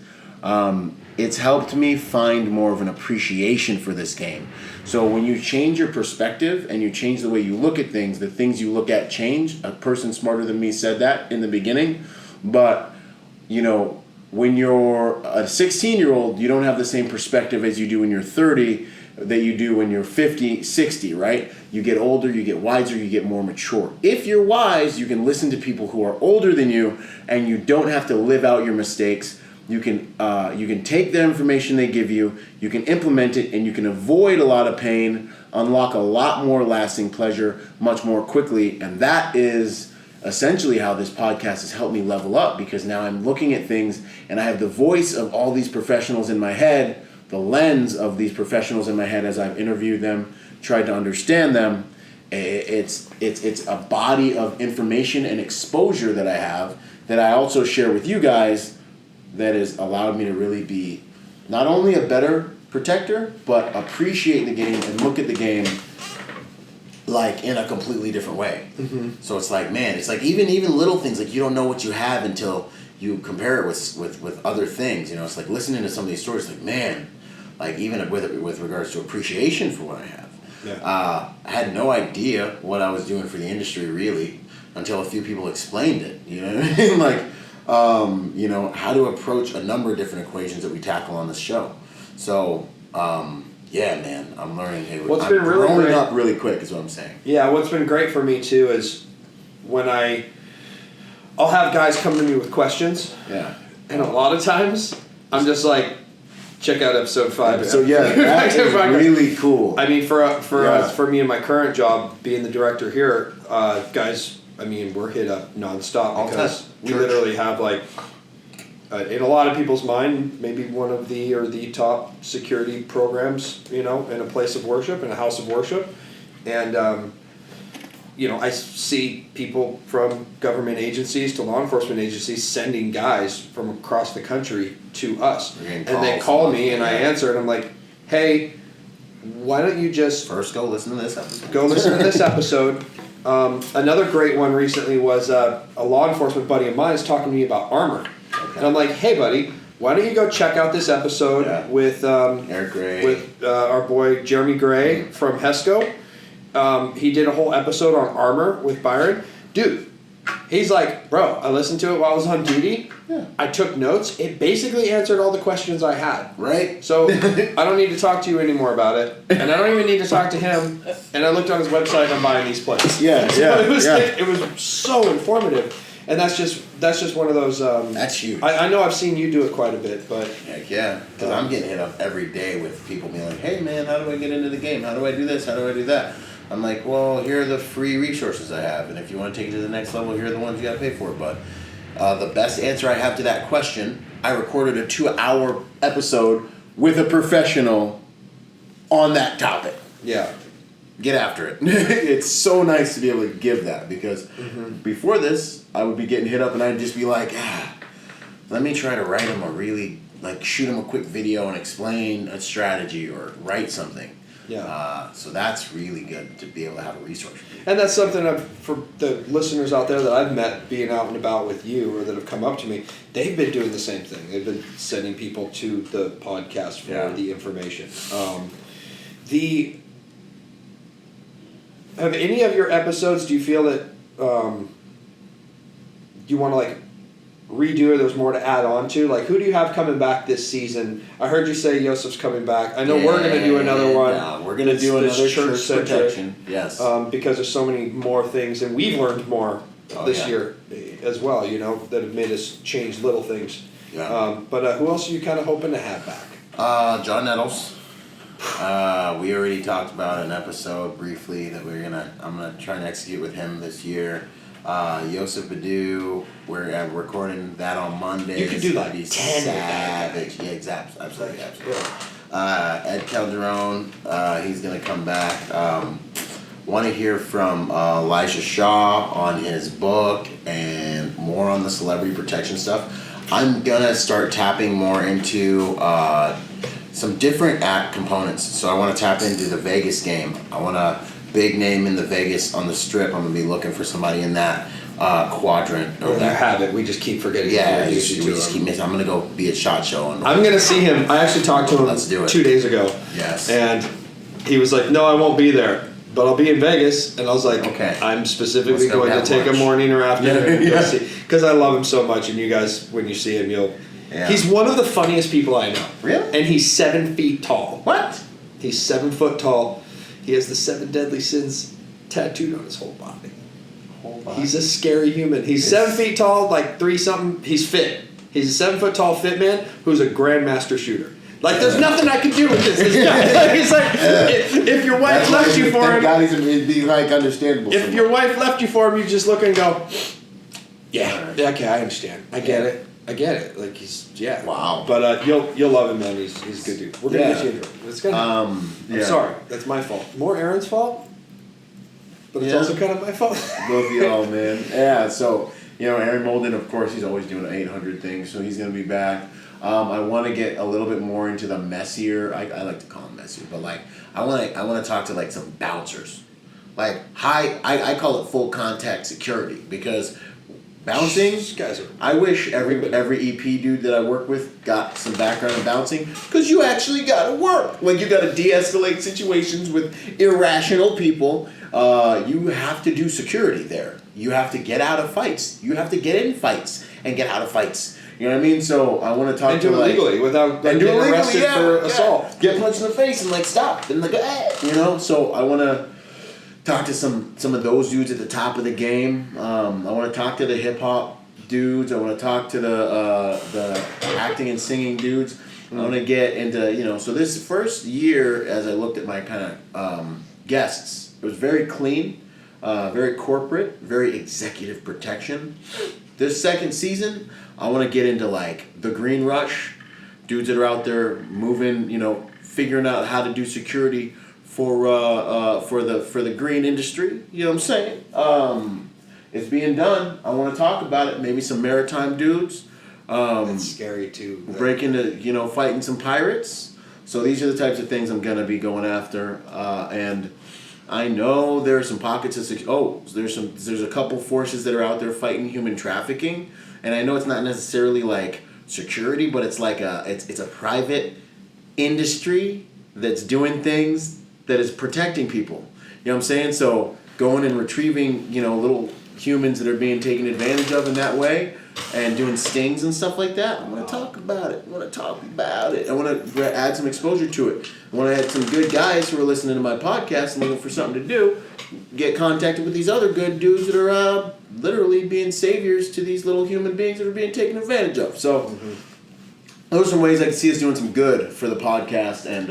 It's helped me find more of an appreciation for this game. So when you change your perspective and you change the way you look at things, the things you look at change. A person smarter than me said that in the beginning. But, when you're a 16-year-old, you don't have the same perspective as you do when you're 30. that you do when you're 50, 60, right? You get older, you get wiser, you get more mature. If you're wise, you can listen to people who are older than you, and you don't have to live out your mistakes. You can take the information they give you, you can implement it, and you can avoid a lot of pain, unlock a lot more lasting pleasure much more quickly. And that is essentially how this podcast has helped me level up, because now I'm looking at things and I have the voice of all these professionals in my head, the lens of these professionals in my head as I've interviewed them, tried to understand them. It's a body of information and exposure that I have that I also share with you guys that has allowed me to really be not only a better protector, but appreciate the game and look at the game like in a completely different way. Mm-hmm. So it's like, man, it's like even little things, like you don't know what you have until you compare it with other things. You know, it's like listening to some of these stories, like, man, like even with regards to appreciation for what I have. Yeah. I had no idea what I was doing for the industry really until a few people explained it. You know what I mean? Like, you know, how to approach a number of different equations that we tackle on this show. So, yeah, man, I'm learning. Hey, what's I'm been really growing great, up really quick is what I'm saying. Yeah, what's been great for me too is when I'll have guys come to me with questions. Yeah. And a lot of times I'm just like, check out episode 5. So yeah, that is really cool. I mean, for me and my current job, being the director here, guys, I mean, we're hit up nonstop because we literally have like, in a lot of people's mind, maybe one of the top security programs, you know, in a place of worship, in a house of worship. And, you know, I see people from government agencies to law enforcement agencies sending guys from across the country to us. And they call me and I answer and I'm like, hey, why don't you just... First go listen to this episode. Go listen to this episode. Another great one recently was a law enforcement buddy of mine is talking to me about armor. Okay. And I'm like, hey, buddy, why don't you go check out this episode with Eric Gray, with our boy Jeremy Gray from HESCO. He did a whole episode on armor with Byron. Dude, he's like, bro, I listened to it while I was on duty. Yeah. I took notes. It basically answered all the questions I had. Right. So I don't need to talk to you anymore about it. And I don't even need to talk to him. And I looked on his website and I'm buying these plates. Yeah, so it was so informative. And that's just one of those... that's huge. I know I've seen you do it quite a bit, but... Heck yeah. Because I'm getting hit up every day with people being like, hey man, how do I get into the game? How do I do this? How do I do that? I'm like, well, here are the free resources I have. And if you want to take it to the next level, here are the ones you got to pay for. But the best answer I have to that question, I recorded a 2-hour episode with a professional on that topic. Yeah. Get after it. It's so nice to be able to give that because before this, I would be getting hit up and I'd just be like, let me try to write him a really, like, shoot him a quick video and explain a strategy or write something. Yeah. So that's really good to be able to have a resource. And that's something for the listeners out there that I've met being out and about with you or that have come up to me, they've been doing the same thing. They've been sending people to the podcast for the information. Have any of your episodes, do you feel that you want to like redo or there's more to add on to? Like, who do you have coming back this season? I heard you say Yosef's coming back. I know we're going to do another one. Yeah, we're going to do another church protection. Yes. Because there's so many more things, and we've learned more this year as well, you know, that have made us change little things. Yeah. But who else are you kind of hoping to have back? John Nettles. We already talked about an episode briefly that I'm gonna try and execute with him this year. Yosef Badu, we're recording that on Monday. You could do like 10 savage. Yeah, exactly. Absolutely. Ed Calderon, he's gonna come back. Want to hear from Elijah Shaw on his book and more on the celebrity protection stuff. I'm gonna start tapping more into some different act components. So I want to tap into the Vegas game. I want a big name in the Vegas on the strip. I'm gonna be looking for somebody in that quadrant. Or that habit. We just keep forgetting. Yeah, we just keep missing. I'm gonna go be at SHOT Show. I'm gonna see him. I actually talked to him 2 days ago. Yes. And he was like, "No, I won't be there, but I'll be in Vegas." And I was like, "Okay, I'm specifically going to take a morning or afternoon because I love him so much." And you guys, when you see him, you'll. Yeah. He's one of the funniest people I know. Really? And he's 7 feet tall. What? He's 7 foot tall. He has the 7 deadly sins tattooed on his whole body. He's a scary human. He's 7 feet tall, like 3 something. He's fit. He's a 7 foot tall fit man who's a grandmaster shooter. Like, there's nothing I can do with this guy. He's like, if your wife left you for him, it'd be like understandable. if your wife left you for him, you just look and go, yeah, okay, I understand. I get it. Like, he's, yeah. Wow. But you'll love him, man. He's a good dude. We're gonna get you into it. It's gonna. I'm sorry. That's my fault. More Aaron's fault. But it's also kind of my fault. Both of y'all, man. Yeah. So Aaron Molden, of course, he's always doing 800 things, so he's gonna be back. I want to get a little bit more into the messier. I like to call them messier, but like I want to talk to like some bouncers, like I call it full contact security because bouncing. These guys are. I wish every EP dude that I work with got some background in bouncing because you actually got to work. Like you got to de-escalate situations with irrational people. You have to do security there. You have to get out of fights. You have to get in fights and get out of fights. You know what I mean? So I want to talk and to do it legally without getting arrested for assault. Get punched in the face and like stop and like So I want to talk to some of those dudes at the top of the game. I want to talk to the hip hop dudes. I want to talk to the acting and singing dudes. I want to get into So this first year, as I looked at my kind of guests, it was very clean, very corporate, very executive protection. This second season, I want to get into like the green rush, dudes that are out there moving, figuring out how to do security for the green industry. You know what I'm saying? It's being done. I want to talk about it. Maybe some maritime dudes. That's scary too. Break into fighting some pirates. So these are the types of things I'm gonna be going after. And I know there are some pockets of there's a couple forces that are out there fighting human trafficking, and I know it's not necessarily like security, but it's like it's a private industry that's doing things that is protecting people. You know what I'm saying? So going and retrieving little humans that are being taken advantage of in that way, and doing stings and stuff like that. I want to talk about it. I want to add some exposure to it. I want to add some good guys who are listening to my podcast and looking for something to do, get contacted with these other good dudes that are literally being saviors to these little human beings that are being taken advantage of. So those are some ways I can see us doing some good for the podcast and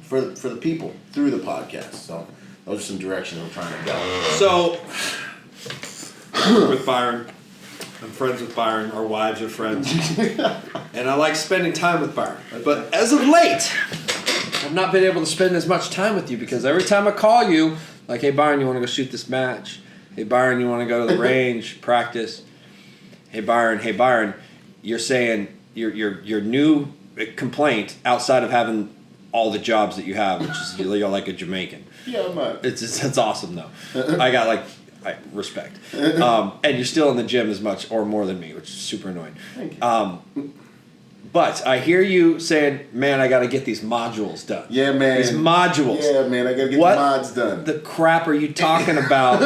for the people through the podcast. So those are some directions I'm trying to go. So with Byron. I'm friends with Byron. Our wives are friends. And I like spending time with Byron. But as of late, I've not been able to spend as much time with you because every time I call you, like, hey, Byron, you want to go shoot this match? Hey, Byron, you want to go to the range, practice? Hey, Byron, you're saying your new complaint outside of having all the jobs that you have, which is you're like a Jamaican. Yeah, man. It's awesome, though. I got respect. And you're still in the gym as much or more than me, which is super annoying. Thank you. But I hear you saying, man, I got to get these modules done. Yeah, man. These modules. Yeah, man, I got to get the mods done. The crap are you talking about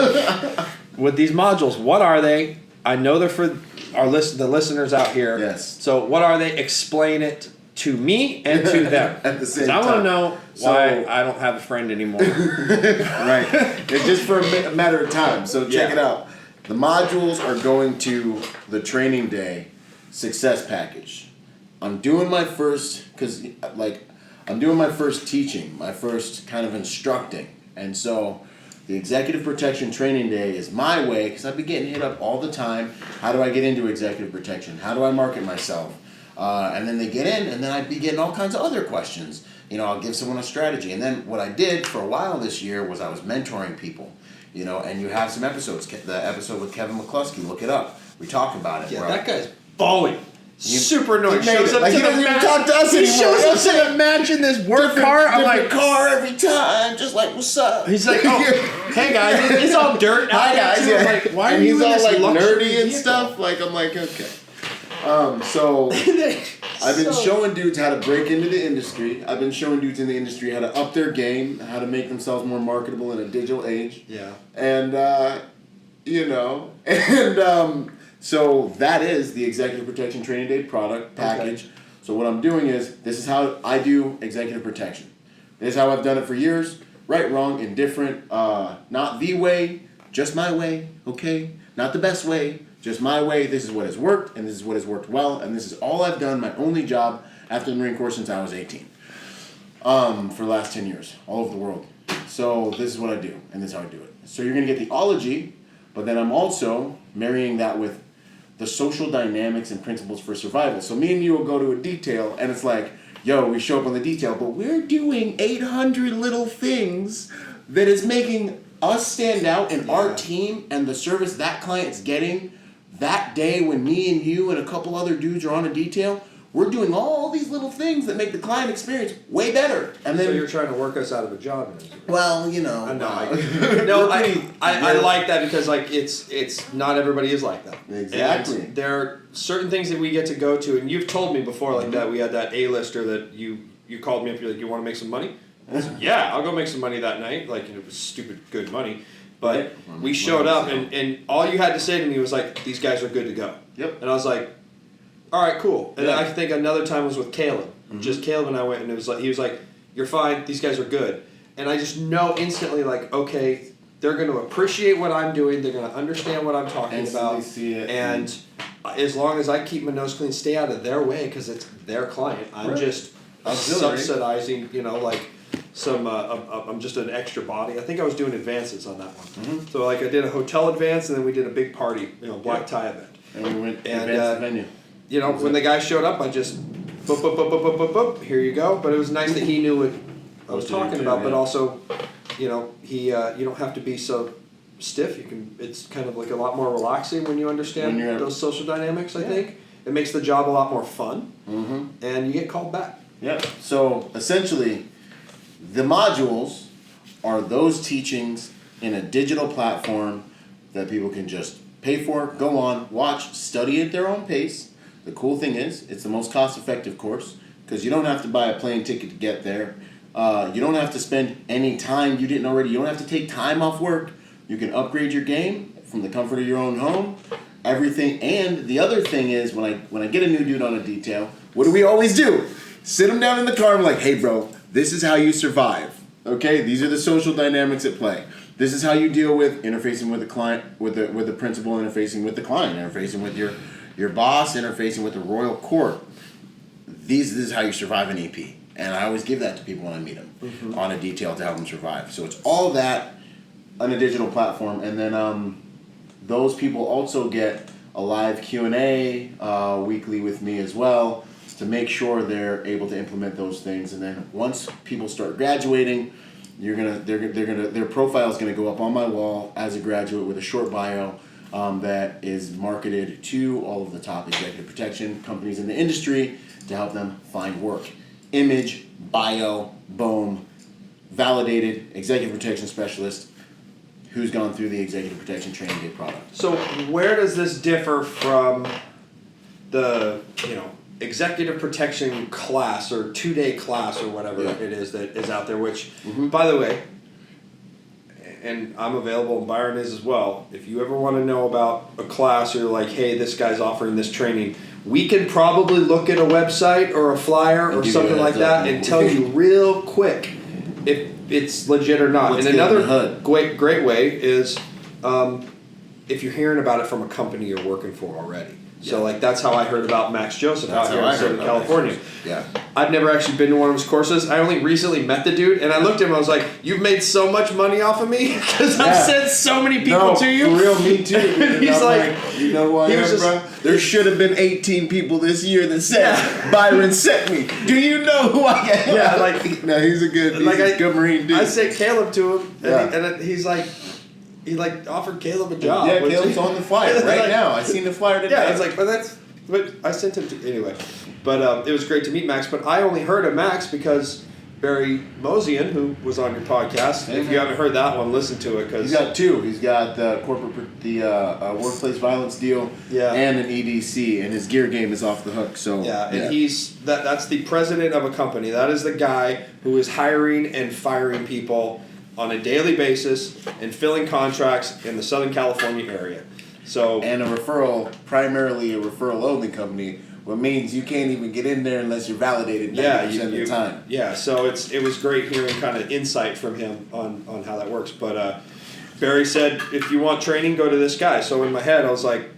with these modules? What are they? I know they're for the listeners out here. Yes. So what are they? Explain it to me and to them. At the same time. I want to know why I don't have a friend anymore. Right. It's just for a matter of time. So check it out. The modules are going to the training day success package. I'm doing my first teaching, my first kind of instructing. And so the executive protection training day is my way, because I've been getting hit up all the time. How do I get into executive protection? How do I market myself? And then they get in, and then I'd be getting all kinds of other questions. I'll give someone a strategy. And then what I did for a while this year was I was mentoring people. And you have some episodes. The episode with Kevin McCluskey, look it up. We talk about it. Yeah, that guy's balling. Super annoying. He doesn't even talk to us anymore. He shows up to the match in this work car. I'm like, car every time, just like, what's up? He's like, oh, hey guys, it's all dirt. Hi guys. Yeah. Like, why and are you he's in all this like luxury nerdy and vehicle? stuff. Like, I'm like, okay. So I've been showing dudes how to break into the industry. I've been showing dudes in the industry how to up their game, how to make themselves more marketable in a digital age. Yeah. And so that is the Executive Protection Training Day product package. Okay. So what I'm doing is, this is how I do executive protection. This is how I've done it for years. Right, wrong, indifferent. Not the way, just my way, okay? Not the best way, just my way. This is what has worked, and this is what has worked well, and this is all I've done, my only job after the Marine Corps since I was 18. For the last 10 years, all over the world. So this is what I do, and this is how I do it. So you're going to get the ology, but then I'm also marrying that with the social dynamics and principles for survival. So me and you will go to a detail, and it's like, yo, we show up on the detail, but we're doing 800 little things that is making us stand out in our team and the service that client's getting that day when me and you and a couple other dudes are on a detail. We're doing all these little things that make the client experience way better. And then, so you're trying to work us out of a job. Well, you know. I like that because like it's not everybody is like that. Exactly. And there are certain things that we get to go to, and you've told me before like that. We had that A-lister that you called me up. You're like, you want to make some money? I said, yeah, I'll go make some money that night. Like, it was stupid good money. But we showed up, and all you had to say to me was like, these guys are good to go. Yep. And I was like, all right, cool. And I think another time was with Caleb. Mm-hmm. Just Caleb and I went, and it was like he was like, you're fine. These guys are good. And I just know instantly, like, okay, they're going to appreciate what I'm doing. They're going to understand what I'm talking about. See it. And as long as I keep my nose clean, stay out of their way because it's their client. I'm just subsidizing, like some. I'm just an extra body. I think I was doing advances on that one. Mm-hmm. So like I did a hotel advance, and then we did a big party, black tie event. And we went advance venue. When the guy showed up, I just boop, boop, boop, boop, boop, boop, boop, here you go. But it was nice that he knew what I was talking about, but also, he you don't have to be so stiff. It's kind of like a lot more relaxing when you understand those social dynamics, I think. It makes the job a lot more fun, and you get called back. Yeah, so essentially, the modules are those teachings in a digital platform that people can just pay for, go on, watch, study at their own pace. The cool thing is, it's the most cost-effective course because you don't have to buy a plane ticket to get there. You don't have to spend any time you didn't already. You don't have to take time off work. You can upgrade your game from the comfort of your own home. Everything. And the other thing is, when I get a new dude on a detail, what do we always do? Sit him down in the car and I'm like, hey, bro, this is how you survive. Okay? These are the social dynamics at play. This is how you deal with interfacing with the client, with the principal, interfacing with the client, interfacing with your boss, interfacing with the royal court. This is how you survive an EP. And I always give that to people when I meet them on a detail to help them survive. So it's all that on a digital platform. And then those people also get a live Q&A weekly with me as well to make sure they're able to implement those things. And then once people start graduating, their profile is gonna go up on my wall as a graduate with a short bio that is marketed to all of the top executive protection companies in the industry to help them find work. Image, bio, boom, validated executive protection specialist who's gone through the executive protection training day product. So where does this differ from the executive protection class or 2-day class or whatever it is that is out there, which, by the way, and I'm available and Byron is as well, if you ever want to know about a class or like, hey, this guy's offering this training, we can probably look at a website or a flyer or something like that and tell you real quick if it's legit or not. And another great way is if you're hearing about it from a company you're working for already. So like that's how I heard about Max Joseph out here in Southern California. Yeah. I've never actually been to one of his courses. I only recently met the dude, and I looked at him. I was like, "You've made so much money off of me because I've sent so many people to you." For real, me too. And he's like, you know who I am, bro? There should have been 18 people this year that said Byron sent me. Do you know who I am? Yeah, like no, he's a good Marine dude. I sent Caleb to him, and he's like. He offered Caleb a job. Yeah, Caleb's on the flyer right now. I seen the flyer today. Yeah, I was like, but I sent him to anyway. But it was great to meet Max. But I only heard of Max because Barry Mosian, who was on your podcast. If you haven't heard that one, listen to it because he's got two. He's got the workplace violence deal and an EDC, and his gear game is off the hook. So and he's that's the president of a company. That is the guy who is hiring and firing people on a daily basis and filling contracts in the Southern California area. So and primarily a referral only company what means you can't even get in there unless you're validated 90% of the time. Yeah, so it was great hearing kind of insight from him on how that works. But Barry said, if you want training, go to this guy. So in my head, I was like,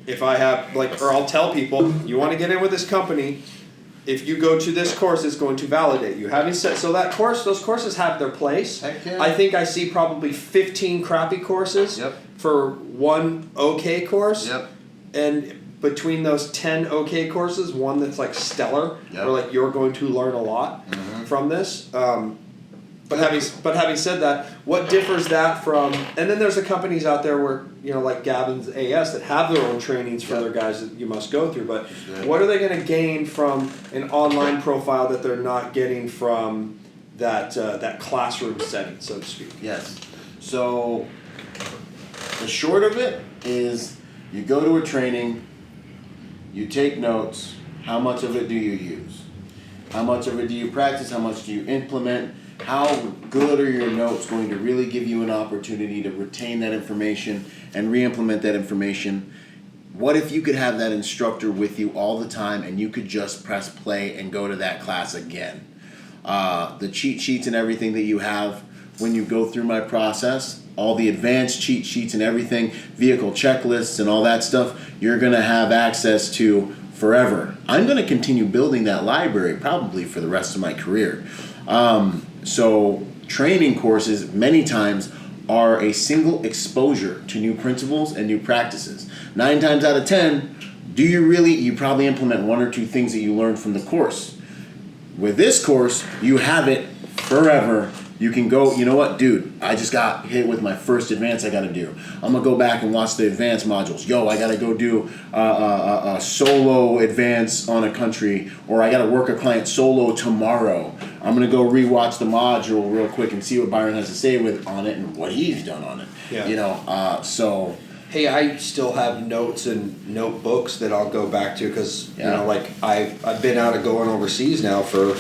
if I have, like, or I'll tell people, you want to get in with this company, if you go to this course, it's going to validate you. Having said, so that course, those courses have their place. Heck yeah. I think I see probably 15 crappy courses for one okay course. Yep. And between those 10 okay courses, one that's like stellar, or like you're going to learn a lot from this. But having said that, what differs that from? And then there's the companies out there where, you know, like Gavin's AS, that have their own trainings for their guys that you must go through. But what are they going to gain from an online profile that they're not getting from that classroom setting, so to speak? Yes. So the short of it is, you go to a training, you take notes. How much of it do you use? How much of it do you practice? How much do you implement? How good are your notes going to really give you an opportunity to retain that information and re-implement that information? What if you could have that instructor with you all the time and you could just press play and go to that class again? The cheat sheets and everything that you have when you go through my process, all the advanced cheat sheets and everything, vehicle checklists and all that stuff, you're going to have access to forever. I'm going to continue building that library probably for the rest of my career. So training courses many times are a single exposure to new principles and new practices. 9 times out of 10, you probably implement 1 or 2 things that you learned from the course. With this course, you have it forever. You can go, you know what, dude, I just got hit with my first advance I got to do. I'm going to go back and watch the advanced modules. Yo, I got to go do a solo advance on a country, or I got to work a client solo tomorrow. I'm going to go rewatch the module real quick and see what Byron has to say on it and what he's done on it. Yeah. You know, so... Hey, I still have notes and notebooks that I'll go back to because, you know, like I've been out of going overseas now for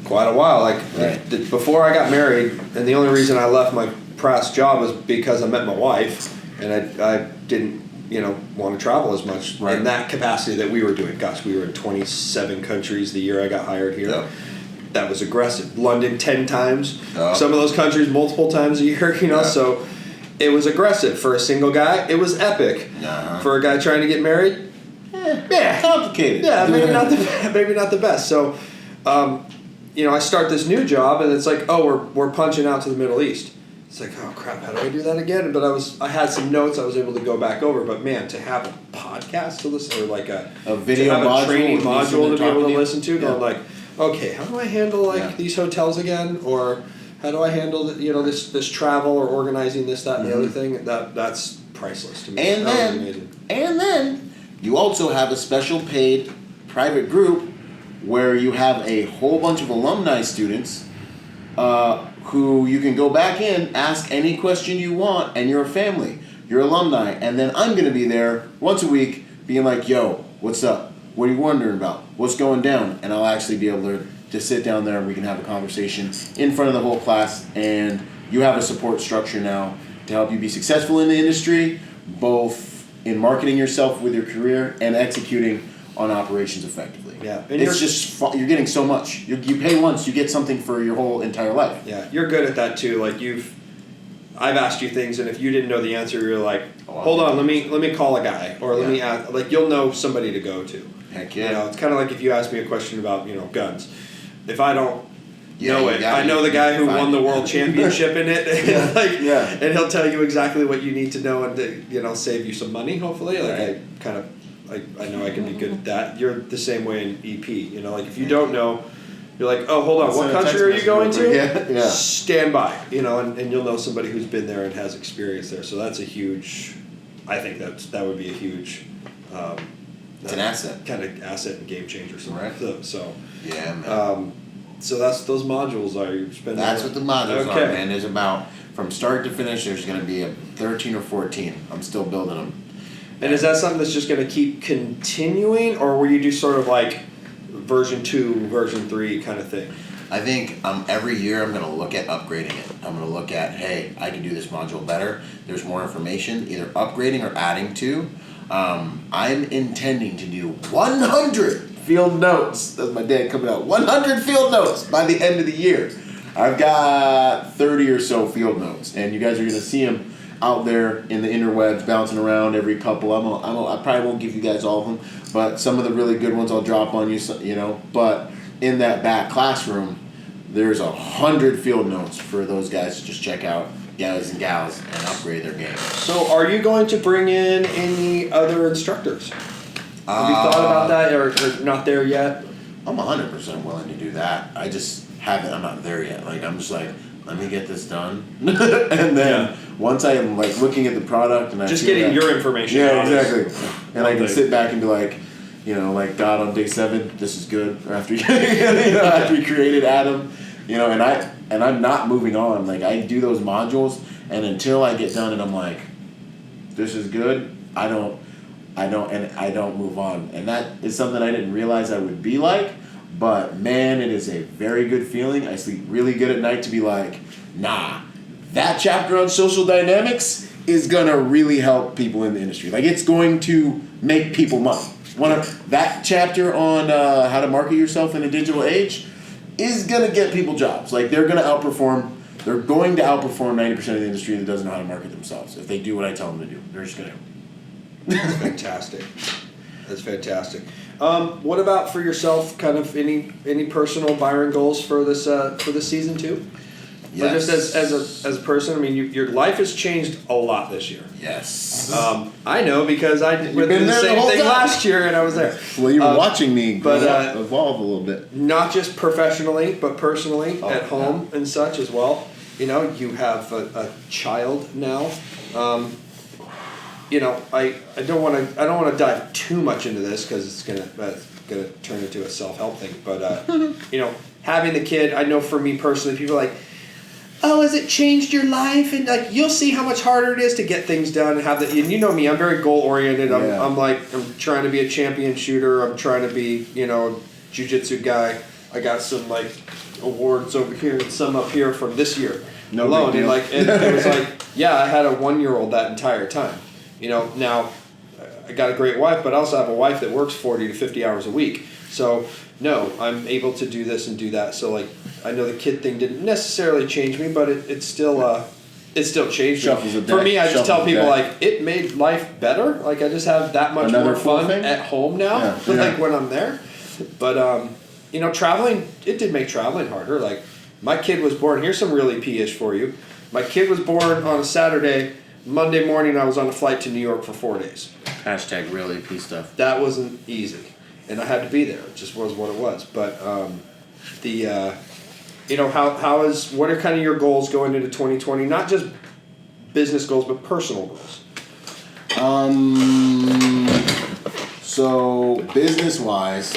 quite a while. Like before I got married, and the only reason I left my past job was because I met my wife, and I didn't, you know, want to travel as much in that capacity that we were doing. Gosh, we were in 27 countries the year I got hired here. Yep. That was aggressive. London 10 times. Oh. Some of those countries multiple times a year, you know, so it was aggressive. For a single guy, it was epic. For a guy trying to get married, complicated. Yeah, maybe not the best. So, you know, I start this new job, and it's like, oh, we're punching out to the Middle East. It's like, oh crap, how do I do that again? But I had some notes I was able to go back over. But man, to have a podcast to listen, or like a video module, a training module to be able to listen to, going like, okay, how do I handle these hotels again, or how do I handle this travel, or organizing this, that, and the other thing? That's priceless to me. And then you also have a special paid private group where you have a whole bunch of alumni students who you can go back in, ask any question you want, and you're a family. You're alumni. And then I'm going to be there once a week being like, yo, what's up? What are you wondering about? What's going down? And I'll actually be able to sit down there and we can have a conversation in front of the whole class. And you have a support structure now to help you be successful in the industry, both in marketing yourself with your career and executing on operations effectively. Yeah, and it's just you're getting so much. You pay once, you get something for your whole entire life. Yeah, you're good at that too. Like I've asked you things, and if you didn't know the answer, you're like, hold on, let me call a guy, or let me ask. Like, you'll know somebody to go to. Heck yeah. You know, it's kind of like if you ask me a question about, you know, guns. If I don't know it, I know the guy who won the world championship in it, and he'll tell you exactly what you need to know, and to, you know, save you some money. Hopefully, like I know I can be good at that. You're the same way in EP. You know, like if you don't know, you're like, oh, hold on, what country are you going to? Yeah. Stand by, you know, and you'll know somebody who's been there and has experience there. So that's a huge. I think that would be a huge. It's an asset. Kind of asset and game changer. Right. So. Yeah, man. So those modules are you spending. That's what the modules are, man. There's about from start to finish. There's going to be a 13 or 14. I'm still building them. And is that something that's just going to keep continuing, or will you do sort of like version 2, version 3 kind of thing? I think every year I'm going to look at upgrading it. I'm going to look at, hey, I can do this module better. There's more information, either upgrading or adding to. I'm intending to do 100 field notes. That's my dad coming out. 100 field notes by the end of the year. I've got 30 or so field notes, and you guys are going to see them out there in the interwebs bouncing around every couple. I probably won't give you guys all of them, but some of the really good ones I'll drop on you, you know. But in that back classroom, there's 100 field notes for those guys to just check out, guys and gals, and upgrade their game. So are you going to bring in any other instructors? Have you thought about that, or not there yet? I'm 100% willing to do that. I just haven't. I'm not there yet. Like, I'm just like, let me get this done, and then once I am like looking at the product and I just feel getting that, your information. yeah, exactly, and I can sit back and be like, you know, like God on day 7, this is good. Or after after we created Adam, you know, and I'm not moving on. Like, I do those modules, and until I get done and I'm like, this is good, I don't move on. And that is something I didn't realize I would be like, but man, it is a very good feeling. I sleep really good at night to be like, nah, that chapter on social dynamics is gonna really help people in the industry. Like, it's going to make people money. That chapter on how to market yourself in a digital age is gonna get people jobs. Like, they're going to outperform 90% of the industry that doesn't know how to market themselves. If they do what I tell them to do, they're just gonna. That's fantastic. That's fantastic. What about for yourself? Kind of any personal Byron goals for this season too? Yes. Or just as a person, I mean, your life has changed a lot this year. Yes. I know because I went through the same thing last year, and I was there. Well, you were watching me evolve a little bit. Not just professionally, but personally at home and such as well. You know, you have a child now. You know, I don't want to dive too much into this because it's gonna turn into a self-help thing. But you know, having the kid, I know for me personally, people are like, oh, has it changed your life? And like, you'll see how much harder it is to get things done and have that. And you know me, I'm very goal oriented. I'm trying to be a champion shooter. I'm trying to be, you know, a jiu-jitsu guy. I got some like awards over here and some up here from this year alone. And like, and it was like, yeah, I had a 1-year-old that entire time. You know, now I got a great wife, but I also have a wife that works 40 to 50 hours a week. So, no, I'm able to do this and do that. So, like, I know the kid thing didn't necessarily change me, but it still changed me. For me, I just tell people, like, it made life better. Like, I just have that much more fun at home now, like, when I'm there. But, you know, traveling, it did make traveling harder. Like, my kid was born, here's some really P-ish for you. My kid was born on a Saturday. Monday morning, I was on a flight to New York for 4 days. Hashtag really P stuff. That wasn't easy, and I had to be there. It just was what it was. But you know, what are kind of your goals going into 2020? Not just business goals, but personal goals. So business wise,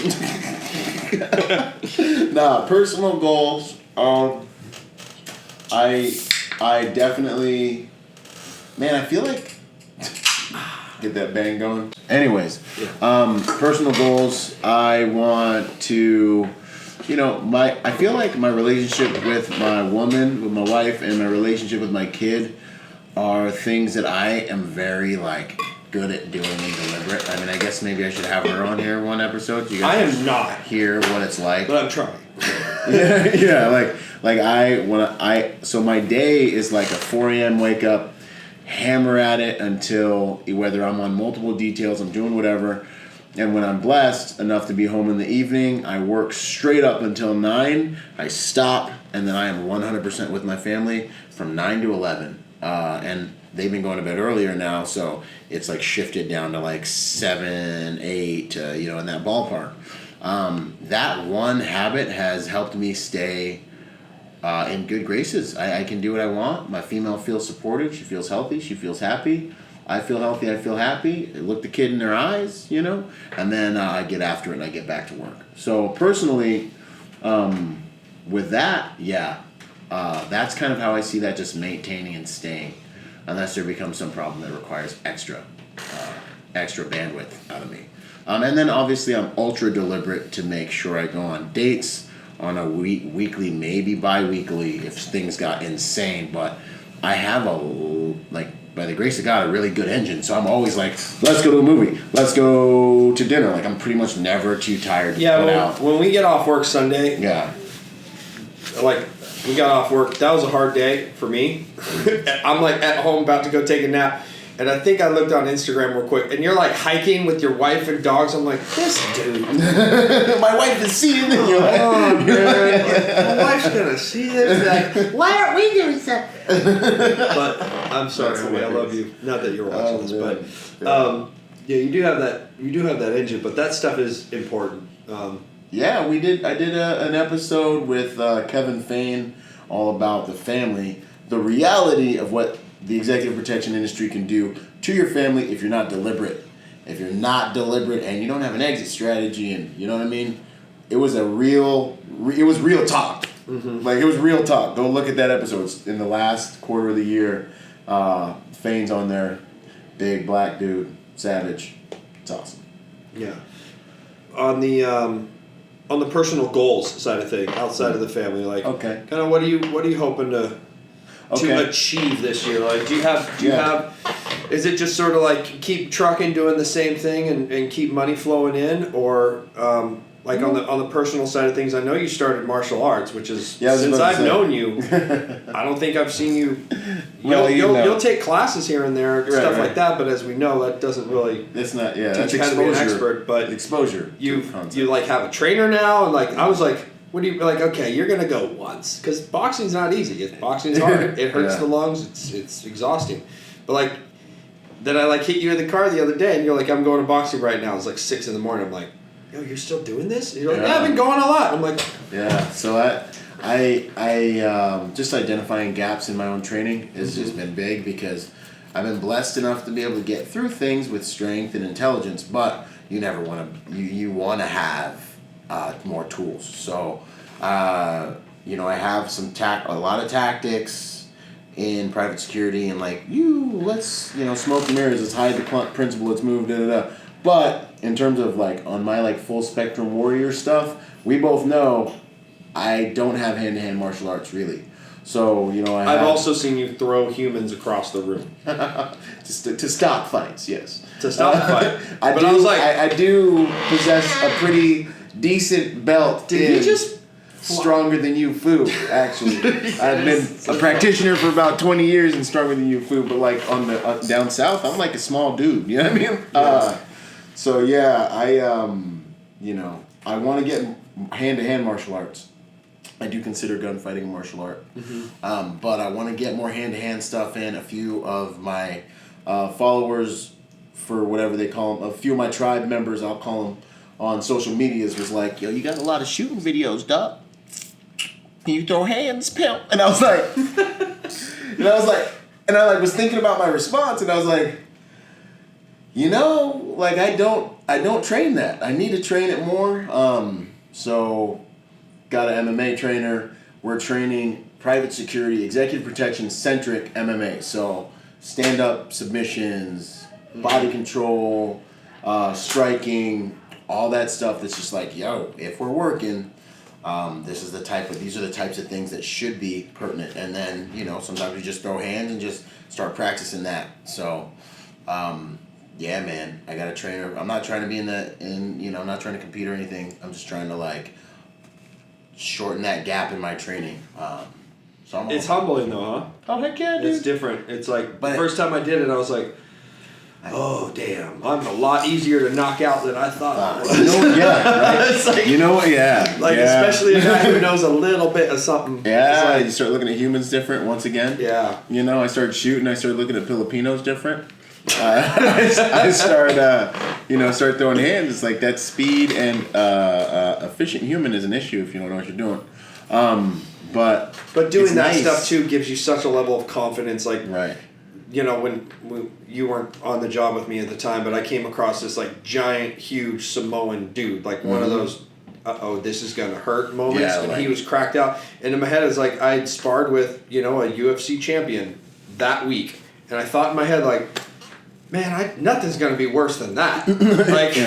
personal goals. I definitely. Man, I feel like get that bang going. Anyways, personal goals. I want to, you know, I feel like my relationship with my woman, with my wife, and my relationship with my kid are things that I am very like good at doing and deliberate. I mean, I guess maybe I should have her on here one episode. You guys I am not hear what it's like, but I'm trying. So my day is like a 4 a.m. wake up. Hammer at it until whether I'm on multiple details, I'm doing whatever, and when I'm blessed enough to be home in the evening, I work straight up until 9. I stop, and then I am 100% with my family from 9 to 11. And they've been going to bed earlier now, so it's like shifted down to like 7, 8, you know, in that ballpark. That one habit has helped me stay in good graces. I can do what I want. My female feels supported. She feels healthy. She feels happy. I feel healthy. I feel happy. I look the kid in their eyes, you know, and then I get after it and I get back to work. So personally, with that, that's kind of how I see that, just maintaining and staying, unless there becomes some problem that requires extra bandwidth out of me. And then obviously I'm ultra deliberate to make sure I go on dates on a weekly, maybe bi-weekly if things got insane. But I have by the grace of God, a really good engine. So I'm always like, let's go to a movie. Let's go to dinner. Like, I'm pretty much never too tired to put out. When we get off work Sunday, like, we got off work, that was a hard day for me. I'm like at home about to go take a nap. And I think I looked on Instagram real quick, and you're like hiking with your wife and dogs. I'm like, this dude. My wife is seeing it. You're like, oh, man. My wife's going to see this. Like, why aren't we doing something? But I'm sorry, honey, I love you. Not that you're watching this, but yeah, you do have that engine, but that stuff is important. Yeah, we did. I did an episode with Kevin Fain all about the family, the reality of what the executive protection industry can do to your family if you're not deliberate. If you're not deliberate and you don't have an exit strategy, and you know what I mean, it was real talk. Mm-hmm. Like, it was real talk. Go look at that episode. It's in the last quarter of the year. Fain's on there, big black dude, savage. It's awesome. Yeah. On the personal goals side of things, outside of the family, like, okay, kind of what are you hoping to achieve this year? Like, do you have, is it just sort of like keep trucking, doing the same thing and keep money flowing in, or like on the personal side of things? I know you started martial arts, which is, since I've known you, I don't think I've seen you. You'll take classes here and there, stuff like that, but as we know, that doesn't really. It's not. Teach you how to be an expert, but exposure. You like have a trainer now, and like I was like, what do you like? Okay, you're gonna go once because boxing's not easy. Boxing's hard. It hurts the lungs. It's exhausting. But like, then I like hit you in the car the other day, and you're like, I'm going to boxing right now. It's like 6 a.m. I'm like, yo, you're still doing this? And you're like, yeah, I've been going a lot. I'm like, yeah. So I just identifying gaps in my own training has just been big, because I've been blessed enough to be able to get through things with strength and intelligence, but you never want to. You want to have more tools. So, I have a lot of tactics in private security, and like, let's, smoke and mirrors, let's hide the principal, let's move, da-da-da. But in terms of like, on my like full spectrum warrior stuff, we both know I don't have hand-to-hand martial arts really. So, I've also seen you throw humans across the room. to stop fights, yes. To stop a fight. I do possess a pretty decent belt. Did he just stronger than you fu, actually. I've been a practitioner for about 20 years and stronger than you fu, but like on the down south, I'm like a small dude. You know what I mean? Yeah. So yeah, I want to get hand-to-hand martial arts. I do consider gunfighting a martial art. Mm-hmm. But I want to get more hand-to-hand stuff in. A few of my followers, for whatever they call them, a few of my tribe members, I'll call them, on social medias, was like, yo, you got a lot of shooting videos, dog. Can you throw hands, pimp? And I was like, and I was thinking about my response, and I was like, I don't train that. I need to train it more. So got an MMA trainer. We're training private security, executive protection centric MMA. So stand up submissions, body control, striking, all that stuff that's just like, yo, if we're working, these are the types of things that should be pertinent. And then, sometimes we just throw hands and just start practicing that. So, yeah, man, I got a trainer. I'm not trying to be I'm not trying to compete or anything. I'm just trying to like shorten that gap in my training. So it's humbling though, huh? Oh, heck yeah, dude. It's different. It's like, the first time I did it, I was like, oh, damn, I'm a lot easier to knock out than I thought I was. Right? It's like, especially a guy who knows a little bit of something. Yeah, you start looking at humans different once again. Yeah. I started shooting, I started looking at Filipinos different. I start throwing hands. It's like that speed and efficient human is an issue if you don't know what you're doing. But doing that stuff too gives you such a level of confidence. Like, right. When you weren't on the job with me at the time, but I came across this like giant, huge Samoan dude, like one of those, this is gonna hurt moments, and he was cracked out. And in my head, it's like I had sparred with a UFC champion that week, and I thought in my head like, man, nothing's gonna be worse than that. Like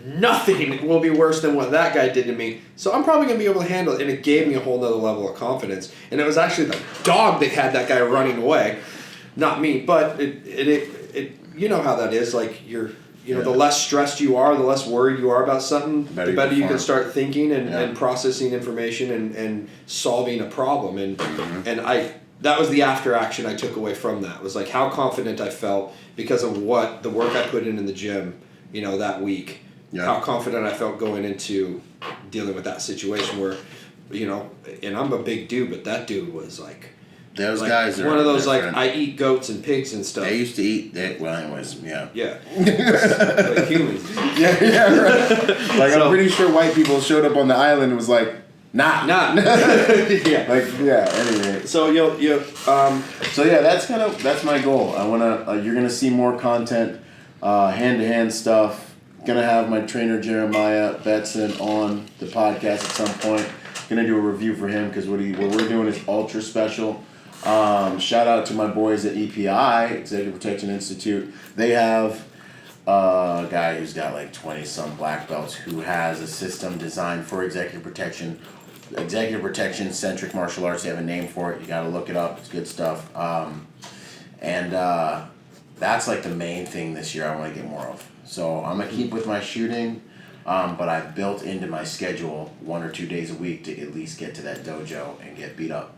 nothing will be worse than what that guy did to me. So I'm probably gonna be able to handle it, and it gave me a whole nother level of confidence. And it was actually the dog that had that guy running away. not me, but it you know how that is. Like the less stressed you are, the less worried you are about something, the better you can start thinking and processing information and solving a problem. And that was the after action I took away from that. Was like how confident I felt because of the work I put in the gym, that week. Yeah. How confident I felt going into dealing with that situation where, and I'm a big dude, but that dude was like. Those guys are one of those different. Like I eat goats and pigs and stuff. They used to eat that. Well, anyways, yeah. Yeah. Like humans. Yeah, right. Like I'm pretty sure white people showed up on the island and was like, nah. Yeah. Anyway. So So yeah, that's my goal. I wanna. You're gonna see more content, hand-to-hand stuff. Gonna have my trainer Jeremiah Betson on the podcast at some point. Gonna do a review for him because what we're doing is ultra special. Shout out to my boys at EPI, Executive Protection Institute. They have a guy who's got like 20-some black belts who has a system designed for executive protection centric martial arts. They have a name for it. You got to look it up. It's good stuff. That's like the main thing this year I want to get more of. So I'm going to keep with my shooting, but I've built into my schedule 1 or 2 days a week to at least get to that dojo and get beat up.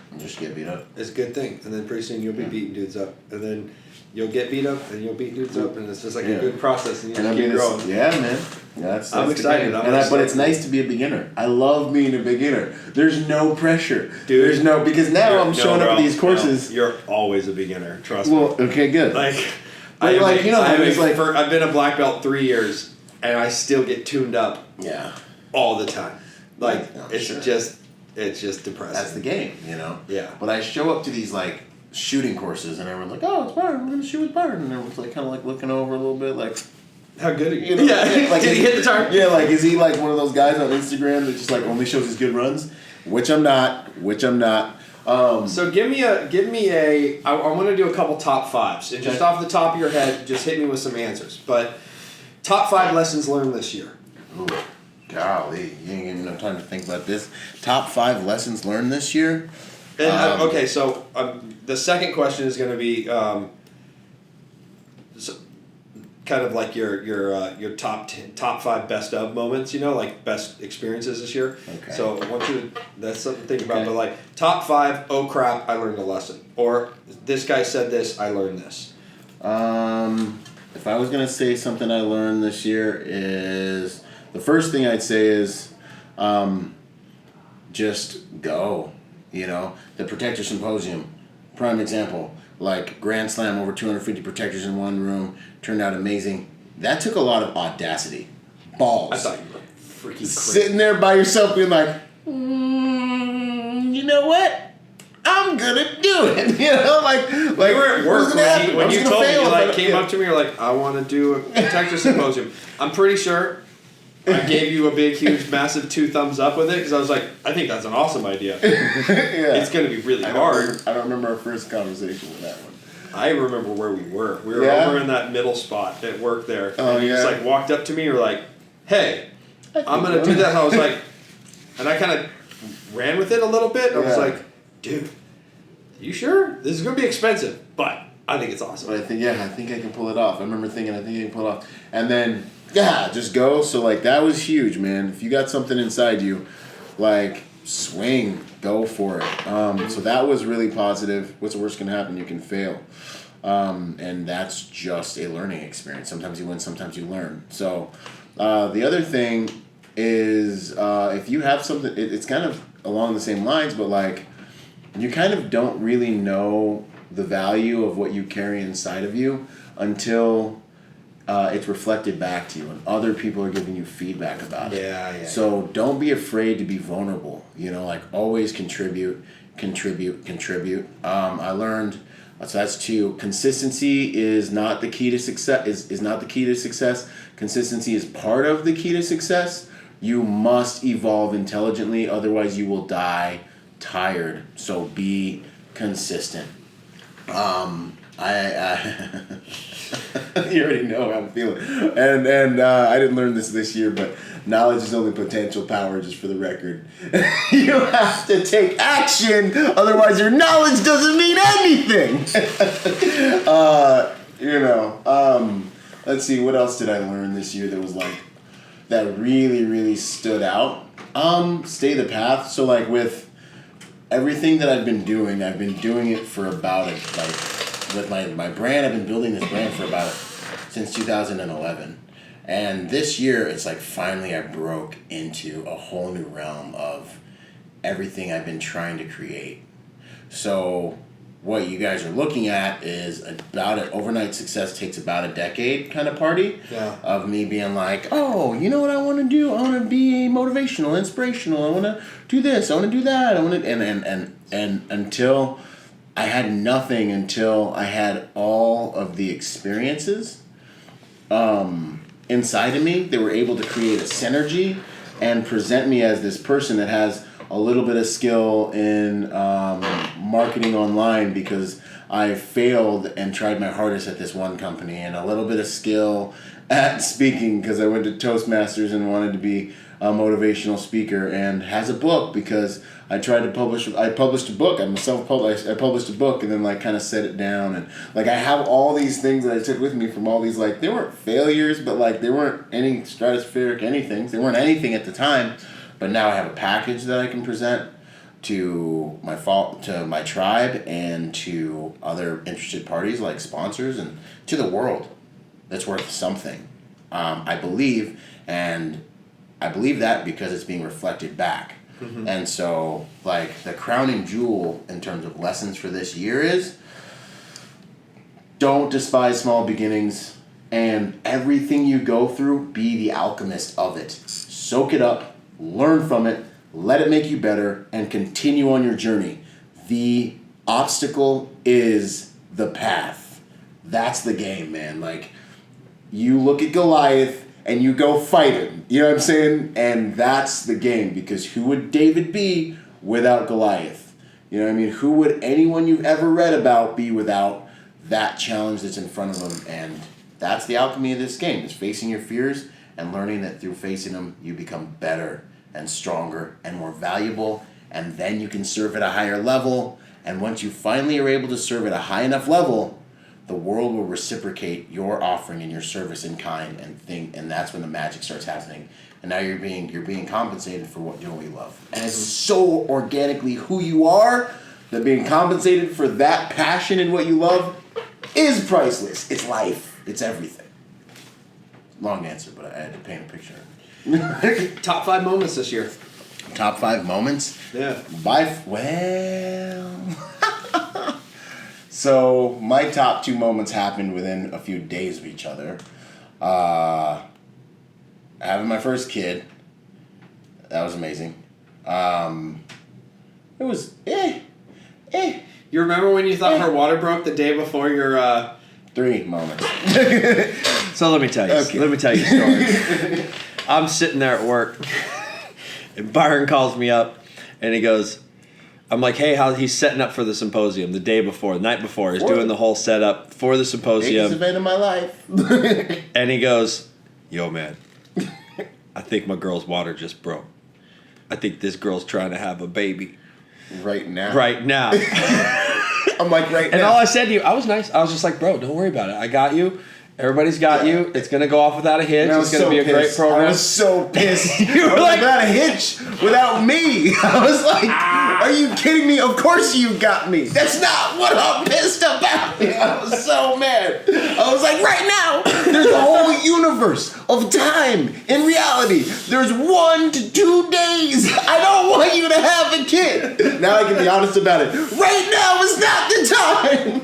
And just get beat up. It's a good thing. And then pretty soon you'll be beating dudes up. And then you'll get beat up and you'll beat dudes up. And it's just like a good process. And you just keep growing. Yeah, man. That's I'm excited. But it's nice to be a beginner. I love being a beginner. There's no pressure. Dude, there's no, because now I'm showing up at these courses. No, you're always a beginner. Trust me. Well, okay, good. I've been a black belt 3 years and I still get tuned up. Yeah. All the time. It's just depressing. That's the game, Yeah. But I show up to these like shooting courses and everyone's like, "Oh, it's Byron. We're gonna shoot with Byron." And everyone's like, kind of like looking over a little bit, like, "How good are you?" Yeah. Like, did he hit the target? Yeah. Like, is he like one of those guys on Instagram that just like only shows his good runs? Which I'm not. So give me a. I want to do a couple top fives, and just off the top of your head, just hit me with some answers. But top 5 lessons learned this year. Ooh. Golly, you ain't getting enough time to think about this. Top 5 lessons learned this year? And, so the second question is going to be kind of like your top 5 best of moments, like best experiences this year. Okay. So I want you to, that's something to think about, but like top 5, oh crap, I learned a lesson. Or this guy said this, I learned this. If I was going to say something I learned this year is... The first thing I'd say is just go, The Protector Symposium, prime example, like Grand Slam, over 250 protectors in one room, turned out amazing. That took a lot of audacity. Balls. I thought you were freaking crazy. Sitting there by yourself being like, you know what? I'm gonna do it. Like you were at work when you told me, you came up to me, you're like, I want to do a Protector Symposium. I'm pretty sure I gave you a big, huge, massive 2 thumbs up with it because I was like, I think that's an awesome idea. Yeah. It's going to be really hard. I don't remember our first conversation with that one. I remember where we were. We were over in that middle spot at work there. And you just walked up to me and were like, hey, I'm going to do that. And I was like, and I kind of ran with it a little bit. I was like, dude, you sure? This is going to be expensive, but I think it's awesome. But I think I can pull it off. I remember thinking, I think I can pull it off. And then... Yeah, just go. So, that was huge, man. If you got something inside you, swing, go for it. So that was really positive. What's the worst can happen? You can fail. And that's just a learning experience. Sometimes you win, sometimes you learn. So the other thing is if you have something, it's kind of along the same lines, but, you kind of don't really know the value of what you carry inside of you until... it's reflected back to you, and other people are giving you feedback about it. Yeah. So don't be afraid to be vulnerable. Always contribute. I learned. So that's 2. Consistency is not the key to success. Is not the key to success. Consistency is part of the key to success. You must evolve intelligently, otherwise you will die tired. So be consistent. You already know how I'm feeling. And I didn't learn this year, but knowledge is only potential power, just for the record. You have to take action, otherwise your knowledge doesn't mean anything. Let's see, what else did I learn this year that was like, that really, really stood out? Stay the path. So like with everything that I've been doing it for about with my brand, I've been building this brand for about since 2011. And this year, it's like finally I broke into a whole new realm of everything I've been trying to create. So what you guys are looking at is about an overnight success takes about a decade kind of party of me being like, oh, you know what I want to do? I want to be motivational, inspirational. I want to do this. I want to do that. I want to, and until I had nothing, until I had all of the experiences inside of me, they were able to create a synergy and present me as this person that has a little bit of skill in marketing online because I failed and tried my hardest at this one company, and a little bit of skill at speaking because I went to Toastmasters and wanted to be a motivational speaker, and has a book because I published a book. I'm self-published. I published a book and then like kind of set it down, and like I have all these things that I took with me from all these, like, they weren't failures, but like they weren't any stratospheric anything. They weren't anything at the time, but now I have a package that I can present to my tribe and to other interested parties like sponsors and to the world. That's worth something. I believe that because it's being reflected back. Mm-hmm. And so, like, the crowning jewel in terms of lessons for this year is don't despise small beginnings, and everything you go through, be the alchemist of it. Soak it up, learn from it, let it make you better, and continue on your journey. The obstacle is the path. That's the game, man. Like, you look at Goliath and you go fight him. You know what I'm saying? And that's the game, because who would David be without Goliath? You know what I mean? Who would anyone you've ever read about be without that challenge that's in front of them? And that's the alchemy of this game, is facing your fears and learning that through facing them, you become better and stronger and more valuable, and then you can serve at a higher level. And once you finally are able to serve at a high enough level, the world will reciprocate your offering and your service in kind, and that's when the magic starts happening. And now you're being compensated for doing what you love. And it's so organically who you are that being compensated for that passion in what you love is priceless. It's life. It's everything. Long answer, but I had to paint a picture. Top 5 moments this year. Top 5 moments? Yeah. So my top 2 moments happened within a few days of each other. Having my first kid, that was amazing. It was You remember when you thought her water broke the day before your 3 moments. So let me tell you. Okay. Let me tell you a story. I'm sitting there at work, and Byron calls me up, and he goes, I'm like, hey, how he's setting up for the symposium the day before, the night before. He's doing the whole setup for the symposium. Biggest event of my life. And he goes, yo, man, I think my girl's water just broke. I think this girl's trying to have a baby. Right now. I'm like, right now. And all I said to you, I was nice. I was just like, bro, don't worry about it. I got you. Everybody's got you. It's going to go off without a hitch. It's going to be a great program. I was so pissed. You were like, without a hitch, without me. I was like, are you kidding me? Of course you got me. That's not what I'm pissed about. I was so mad. I was like, right now, there's a whole universe of time. In reality, there's 1 to 2 days. I don't want you to have a kid. Now I can be honest about it. Right now is not the time.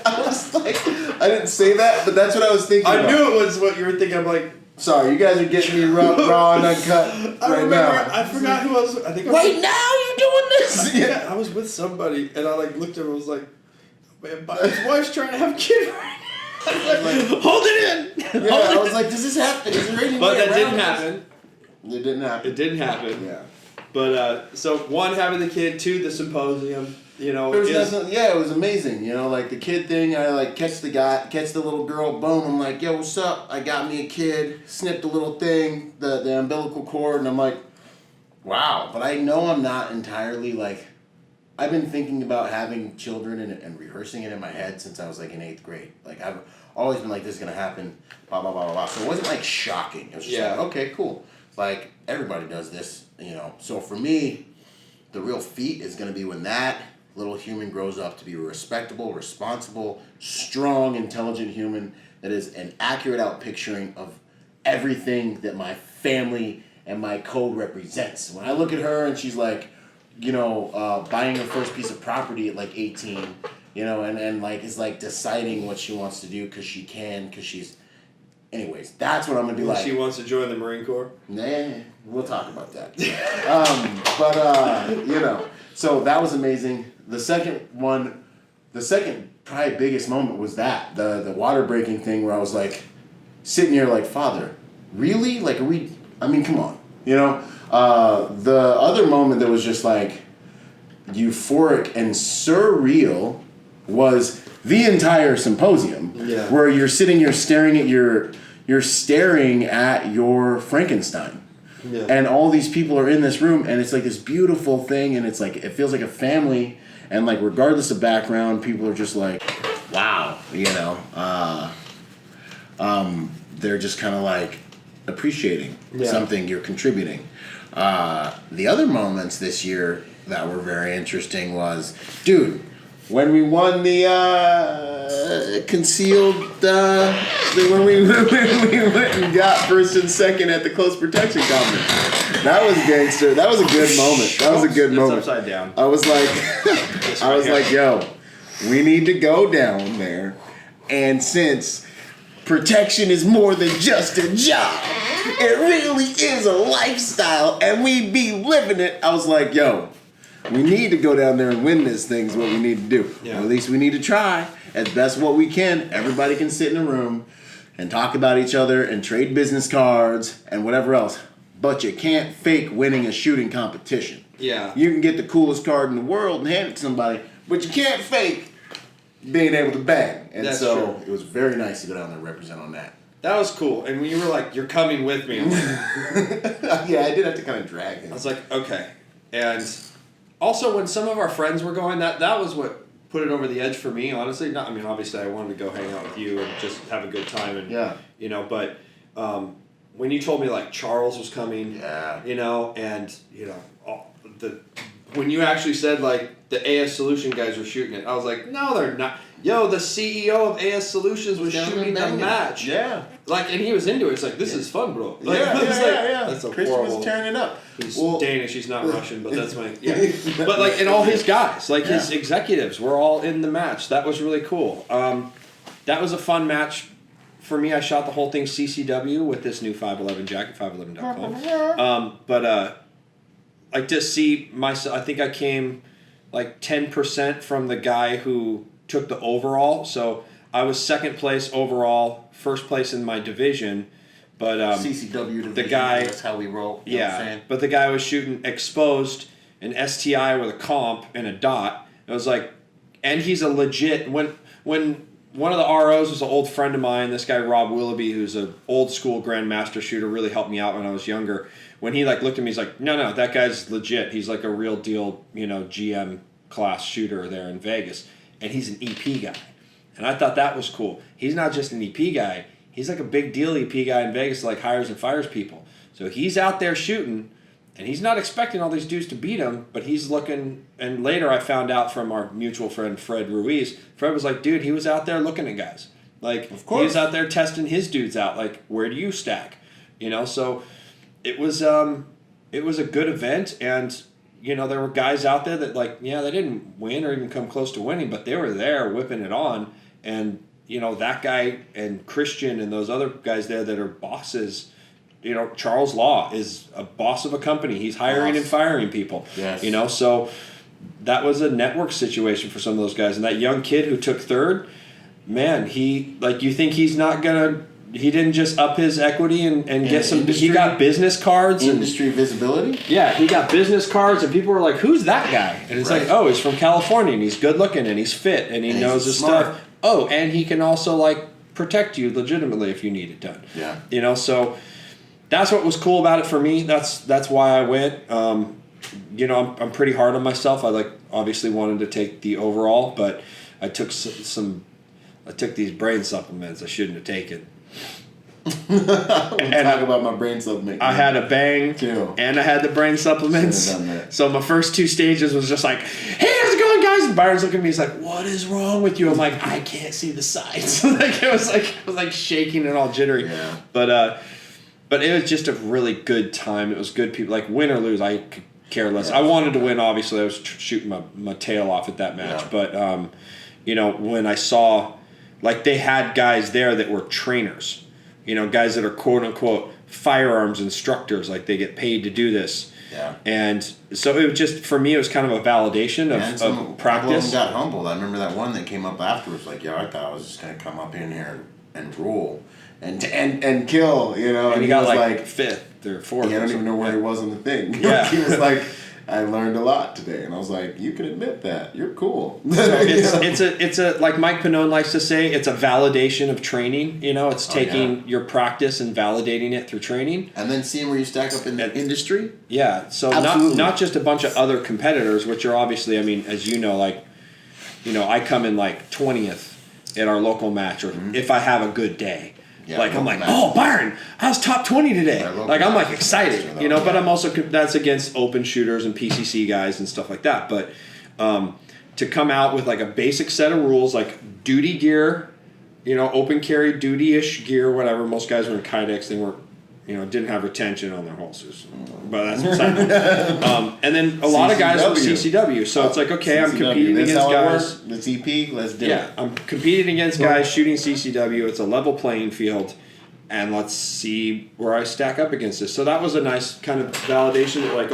I was like, I didn't say that, but that's what I was thinking. I knew it was what you were thinking. I'm like, sorry, you guys are getting me raw and uncut now. I forgot who else. I think right now you're doing this. Yeah, I was with somebody, and I like looked at him and was like, man, his wife's trying to have a kid right now. I was like, hold it in. Yeah, I was like, does this happen? Is there any But way that didn't happen. It didn't happen. It didn't happen. Yeah. But so 1, having the kid. 2, the symposium. You know, it was amazing. You know, like the kid thing. I like catch the little girl. Boom. I'm like, yo, what's up? I got me a kid. Snipped the little thing, the umbilical cord, and I'm like, wow. But I know I'm not entirely like. I've been thinking about having children and rehearsing it in my head since I was like in 8th grade. Like I've always been like, this is gonna happen. Blah blah blah blah blah. So it wasn't like shocking. It was just like, okay, cool. Like everybody does this. You know. So for me, the real feat is gonna be when that little human grows up to be a respectable, responsible, strong, intelligent human that is an accurate outpicturing of everything that my family and my code represents. When I look at her and she's like, you know, buying her first piece of property at like 18, you know, and like is like deciding what she wants to do because she's. Anyways, that's what I'm gonna be like. She wants to join the Marine Corps. Nah, we'll talk about that. You know, so that was amazing. The second probably biggest moment was that the water breaking thing where I was like sitting here like, Father, really? Like, are we? I mean, come on, you know. The other moment that was just like euphoric and surreal was the entire symposium, where you're sitting here staring at your Frankenstein, and all these people are in this room, and it's like this beautiful thing, and it's like it feels like a family, and like regardless of background, people are just like, wow, you know, they're just kind of like appreciating something you're contributing. The other moments this year that were very interesting was, dude, when we won the concealed, when we went and got first and second at the close protection conference. That was gangster. That was a good moment. That was a good moment. It's upside down. I was like, like, yo, we need to go down there, and since protection is more than just a job, it really is a lifestyle, and we be living it. I was like, yo, we need to go down there and win this thing is what we need to do. Yeah. Or at least we need to try as best what we can. Everybody can sit in a room and talk about each other and trade business cards and whatever else. But you can't fake winning a shooting competition. Yeah. You can get the coolest card in the world and hand it to somebody, but you can't fake being able to bang. And That's so true. It was very nice to go down there and represent on that. That was cool. And when you were like, you're coming with me, I'm like, yeah, I did have to kind of drag him. I was like, okay. And also, when some of our friends were going, that was what put it over the edge for me, honestly. Not, I mean, obviously, I wanted to go hang out with you and just have a good time. And, you know, but when you told me, like, Charles was coming, you know, and, you know, when you actually said, like, the AS Solution guys were shooting it, I was like, no, they're not. Yo, the CEO of AS Solutions was shooting the match. Yeah. Like, and he was into it. It's like, this is fun, bro. Like, That's a Christian horrible. was tearing it up. He's Danish. He's not Russian, but that's my But like, and all his guys, like his executives, were all in the match. That was really cool. That was a fun match. For me, I shot the whole thing CCW with this new 511 jacket, 511.com. Like to see myself, I think I came like 10% from the guy who took the overall. So I was second place overall, first place in my division. But CCW division, the guy, that's how we roll. You know what I'm saying? But the guy was shooting exposed, an STI with a comp and a dot. It was like, and he's a legit, when one of the ROs was an old friend of mine, this guy Rob Willoughby, who's an old school grandmaster shooter, really helped me out when I was younger. When he like looked at me, he's like, no, that guy's legit. He's like a real deal, you know, GM class shooter there in Vegas. And he's an EP guy. And I thought that was cool. He's not just an EP guy. He's like a big deal EP guy in Vegas that like hires and fires people. So he's out there shooting, and he's not expecting all these dudes to beat him, but he's looking, and later I found out from our mutual friend Fred Ruiz, Fred was like, dude, he was out there looking at guys. Like, of course. He was out there testing his dudes out, like, where do you stack? You know, so it was a good event, and you know, there were guys out there that, like, yeah, they didn't win or even come close to winning, but they were there whipping it on. And, you know, that guy and Christian and those other guys there that are bosses, you know, Charles Law is a boss of a company. He's hiring and firing people. Yes. You know, so that was a network situation for some of those guys. And that young kid who took third, man, he, like, you think he's not going to he didn't just up his equity and get some. He got business cards. Industry visibility? Yeah, he got business cards, and people were like, "Who's that guy?" And it's like, "Oh, he's from California, and he's good looking, and he's fit, and he knows his stuff. Oh, and he can also like protect you legitimately if you need it done." Yeah. You know, so that's what was cool about it for me. That's why I went. You know, I'm pretty hard on myself. I obviously wanted to take the overall, but I took I took these brain supplements I shouldn't have taken. and talk about my brain supplement. I had a bang too, and I had the brain supplements. So my first 2 stages was just like, "Hey, how's it going, guys?" And Byron's looking at me. He's like, "What is wrong with you?" I'm like, "I can't see the sides." It was like shaking and all jittery. Yeah. But it was just a really good time. It was good people. Like win or lose, I could care less. I wanted to win. Obviously, I was shooting my tail off at that match. Yeah. But you know, when I saw, like, they had guys there that were trainers. You know, guys that are quote unquote firearms instructors, like they get paid to do this. Yeah. And so it was just, for me, it was kind of a validation of practice. People got humbled. I remember that one that came up afterwards, like, "Yo, I thought I was just gonna come up in here and rule and kill," you know. And he got like 5th or 4th. Yeah, I don't even know where he was on the thing. Yeah. He was like, "I learned a lot today," and I was like, "You can admit that. You're cool." So it's a like Mike Pannone likes to say, it's a validation of training. You know, it's taking your practice and validating it through training, and then seeing where you stack up in the industry. Yeah, so not just a bunch of other competitors, which are obviously, I mean, as you know, like, you know, I come in like 20th at our local match, or if I have a good day. Yeah, like I'm like, "Oh, Byron, I was top 20 today." Like I'm like excited, you know. But I'm also, that's against open shooters and PCC guys and stuff like that. But to come out with like a basic set of rules, like duty gear, you know, open carry, duty-ish gear, whatever. Most guys were in Kydex. They weren't, you know, didn't have retention on their holsters, but that's beside the and then a lot of guys were CCW. So it's like, okay, I'm competing against guys. The CP, let's do it. Yeah, I'm competing against guys shooting CCW. It's a level playing field, and let's see where I stack up against this. So that was a nice kind of validation that, like,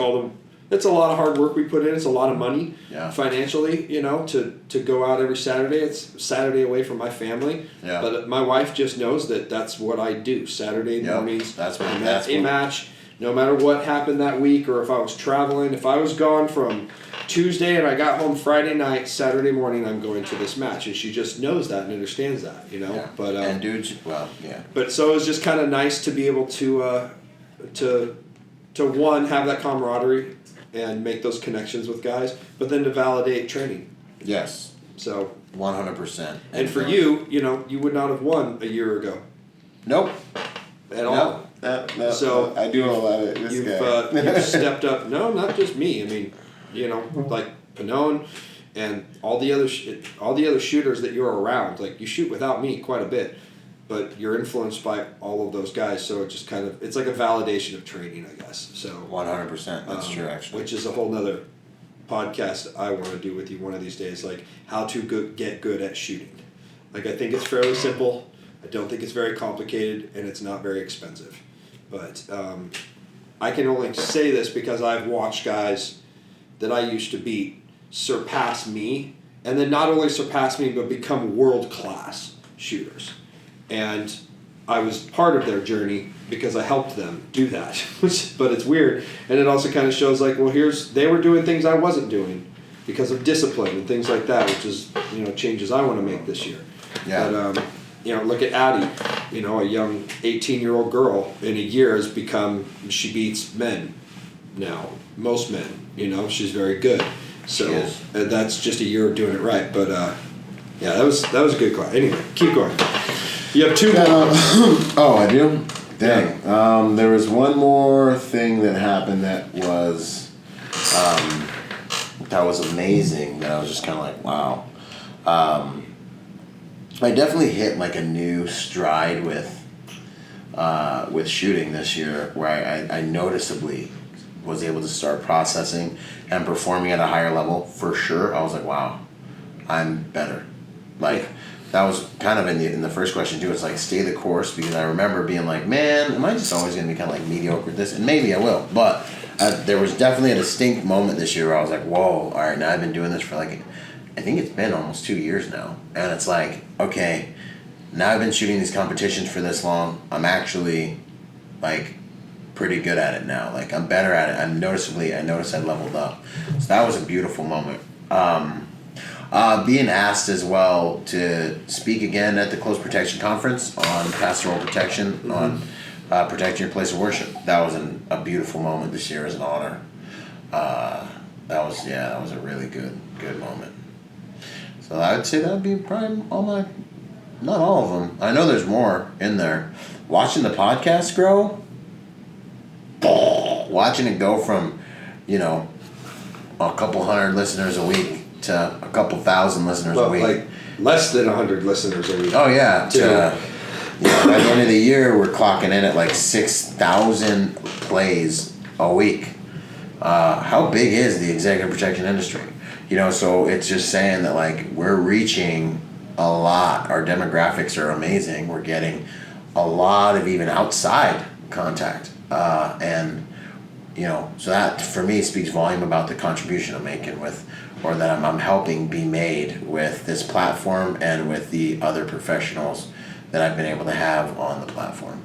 it's a lot of hard work we put in. It's a lot of money financially, you know, to go out every Saturday. It's Saturday away from my family. Yeah. But my wife just knows that that's what I do. Saturday mornings, that's I'm at a match. No matter what happened that week, or if I was traveling, if I was gone from Tuesday and I got home Friday night, Saturday morning I'm going to this match, and she just knows that and understands that, you know. Yeah. But and dudes, well, yeah. But so it was just kind of nice to be able to one, have that camaraderie and make those connections with guys, but then to validate training. Yes. So 100%. And for you, you know, you would not have won a year ago. Nope. At all. No, so I do know a lot of this guy. You've stepped up. No, not just me. I mean, you know, like Pannone and all the other shooters that you're around. Like, you shoot without me quite a bit, but you're influenced by all of those guys. So it just kind of, it's like a validation of training, I guess. So 100%. That's true, actually. Which is a whole nother podcast I want to do with you one of these days. Like, how to get good at shooting. Like, I think it's fairly simple. I don't think it's very complicated, and it's not very expensive. But I can only say this because I've watched guys that I used to beat surpass me, and then not only surpass me, but become world-class shooters. And I was part of their journey because I helped them do that. But it's weird, and it also kind of shows, like, well, they were doing things I wasn't doing because of discipline and things like that, which is, you know, changes I want to make this year. Yeah. But, you know, look at Addie, you know, a young 18-year-old girl in a year she beats men now, most men, you know, she's very good. So that's just a year of doing it right. But, yeah, that was a good class. Anyway, keep going. You have 2 more. Oh, I do? Dang. There was one more thing that happened that was amazing, that I was just kind of like, wow. I definitely hit like a new stride with shooting this year, where I noticeably was able to start processing and performing at a higher level. For sure, I was like, wow, I'm better. Like, that was kind of in the first question too. It's like, stay the course, because I remember being like, man, am I just always going to be kind of like mediocre at this? And maybe I will, but there was definitely a distinct moment this year where I was like, whoa, all right, now I've been doing this for like, I think it's been almost 2 years now, and it's like, okay, now I've been shooting these competitions for this long. I'm actually like pretty good at it now. Like I'm better at it. I noticed I leveled up. So that was a beautiful moment. Being asked as well to speak again at the Close Protection Conference on pastoral protection, on protecting your place of worship. That was a beautiful moment this year as an honor. That was a really good moment. So I would say that would be probably not all of them. I know there's more in there. Watching the podcast grow, watching it go from, a couple hundred listeners a week to a couple thousand listeners a week. Like less than 100 listeners a week. Oh yeah. By the end of the year, we're clocking in at like 6,000 plays a week. How big is the executive protection industry? So it's just saying that like we're reaching a lot. Our demographics are amazing. We're getting a lot of even outside contact. So that for me speaks volume about the contribution I'm making or that I'm helping be made with this platform and with the other professionals that I've been able to have on the platform,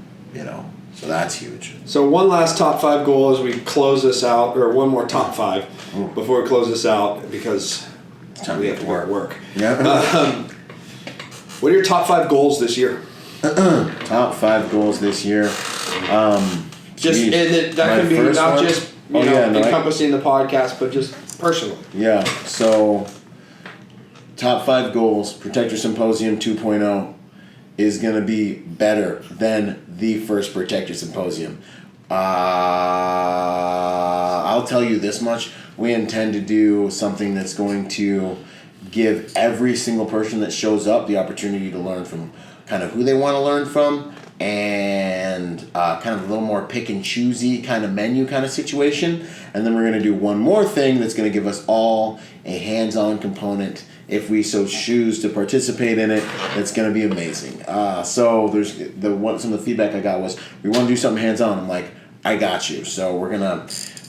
So that's huge. So one last top 5 goal as we close this out, or one more top 5 before we close this out, because it's time we to have to work. Yeah. What are your top 5 goals this year? Top 5 goals this year. And that can be not just encompassing the podcast, but just personally. Yeah. So top 5 goals. Protector Symposium 2.0 is going to be better than the first Protector Symposium. I'll tell you this much. We intend to do something that's going to give every single person that shows up the opportunity to learn from kind of who they want to learn from, and kind of a little more pick and choosy kind of menu kind of situation. And then we're going to do one more thing that's going to give us all a hands-on component if we so choose to participate in it. It's going to be amazing. So there's some of the feedback I got was we want to do something hands-on. I'm like, I got you. So we're going to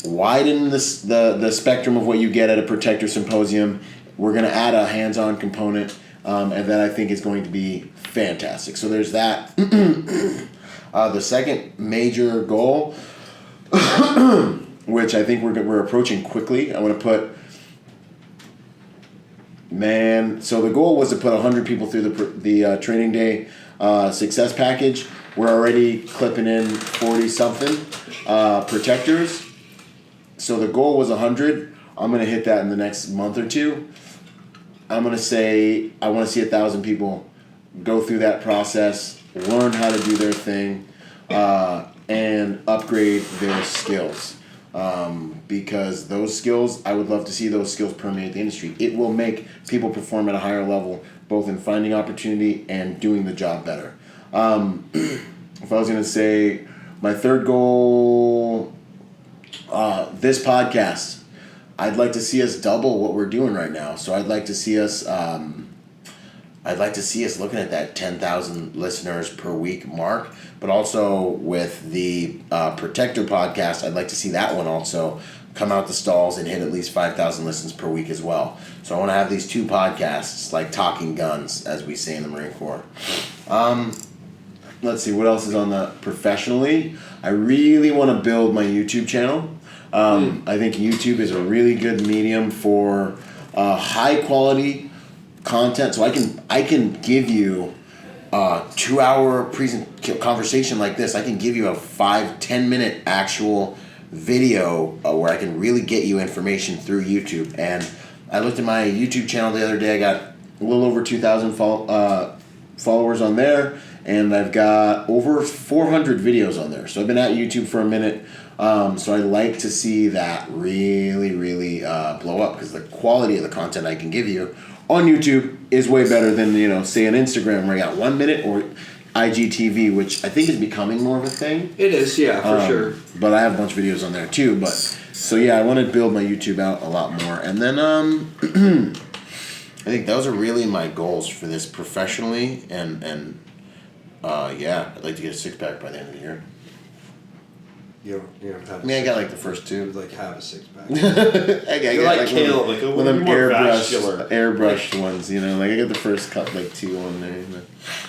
widen the spectrum of what you get at a Protector Symposium. We're going to add a hands-on component, and that I think is going to be fantastic. So there's that. The second major goal, which I think we're approaching quickly, I want to put. So the goal was to put 100 people through the training day success package. We're already clipping in 40-something protectors. So the goal was 100. I'm going to hit that in the next month or two. I'm going to say I want to see 1,000 people go through that process, learn how to do their thing, and upgrade their skills. Because those skills, I would love to see those skills permeate the industry. It will make people perform at a higher level, both in finding opportunity and doing the job better. If I was going to say my third goal, this podcast, I'd like to see us double what we're doing right now. So I'd like to see us looking at that 10,000 listeners per week mark, but also with the Protector podcast, I'd like to see that one also come out the stalls and hit at least 5,000 listens per week as well. So I want to have these 2 podcasts like talking guns, as we say in the Marine Corps. Let's see, what else is on the professionally? I really want to build my YouTube channel. I think YouTube is a really good medium for high quality content. So I can give you a 2-hour conversation like this. I can give you a 5-10 minute actual video where I can really get you information through YouTube. And I looked at my YouTube channel the other day. I got a little over 2,000 followers on there, and I've got over 400 videos on there. So I've been at YouTube for a minute. So I like to see that really, really blow up, because the quality of the content I can give you on YouTube is way better than, say on Instagram where I got 1 minute, or IGTV, which I think is becoming more of a thing. It is, yeah, for sure. But I have a bunch of videos on there too. So yeah, I want to build my YouTube out a lot more. And then I think those are really my goals for this professionally. And, I'd like to get a 6-pack by the end of the year. All You don't have. I mean, I got like the first two. like have a 6-pack. You're like Caleb, like one of them more vascular. airbrushed ones, you know. Like I got the first cut, like 2 on there. You know.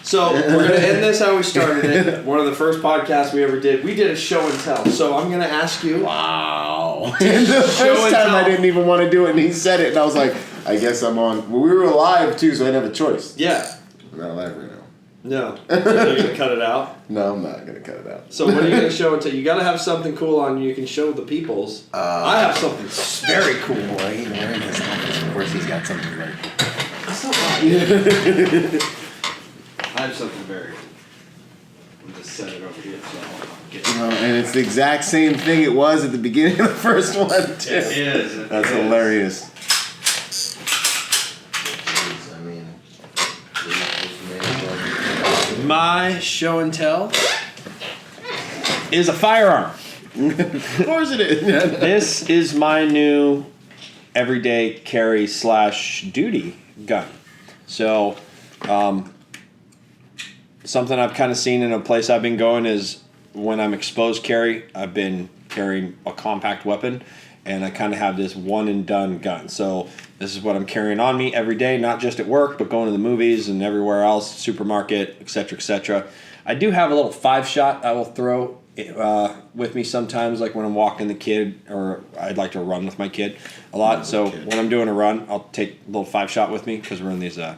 So we're gonna end this how we started it. One of the first podcasts we ever did. We did a show and tell. So I'm gonna ask you. Wow. And the first time I didn't even want to do it, and he said it, and I was like, I guess I'm on. Well, we were live too, so I didn't have a choice. Yeah. We're not live right now. No. Are you gonna cut it out? No, I'm not gonna cut it out. So what are you gonna show and tell? You gotta have something cool on you can show the peoples. I have something very cool. Boy, he's wearing his helmet. Of course, he's got something very cool. That's not right. I have something very cool. I'm just set it over here so I'll get it. And it's the exact same thing it was at the beginning of the first one, too. It is. That's hilarious. My show and tell is a firearm. Of course it is. This is my new everyday carry / duty gun. So, something I've kind of seen in a place I've been going is when I'm exposed carry, I've been carrying a compact weapon, and I kind of have this one and done gun. So this is what I'm carrying on me every day, not just at work, but going to the movies and everywhere else, supermarket, etc., etc. I do have a little 5-shot I will throw with me sometimes, like when I'm walking the kid, or I'd like to run with my kid a lot. So when I'm doing a run, I'll take a little 5-shot with me because we're in these we're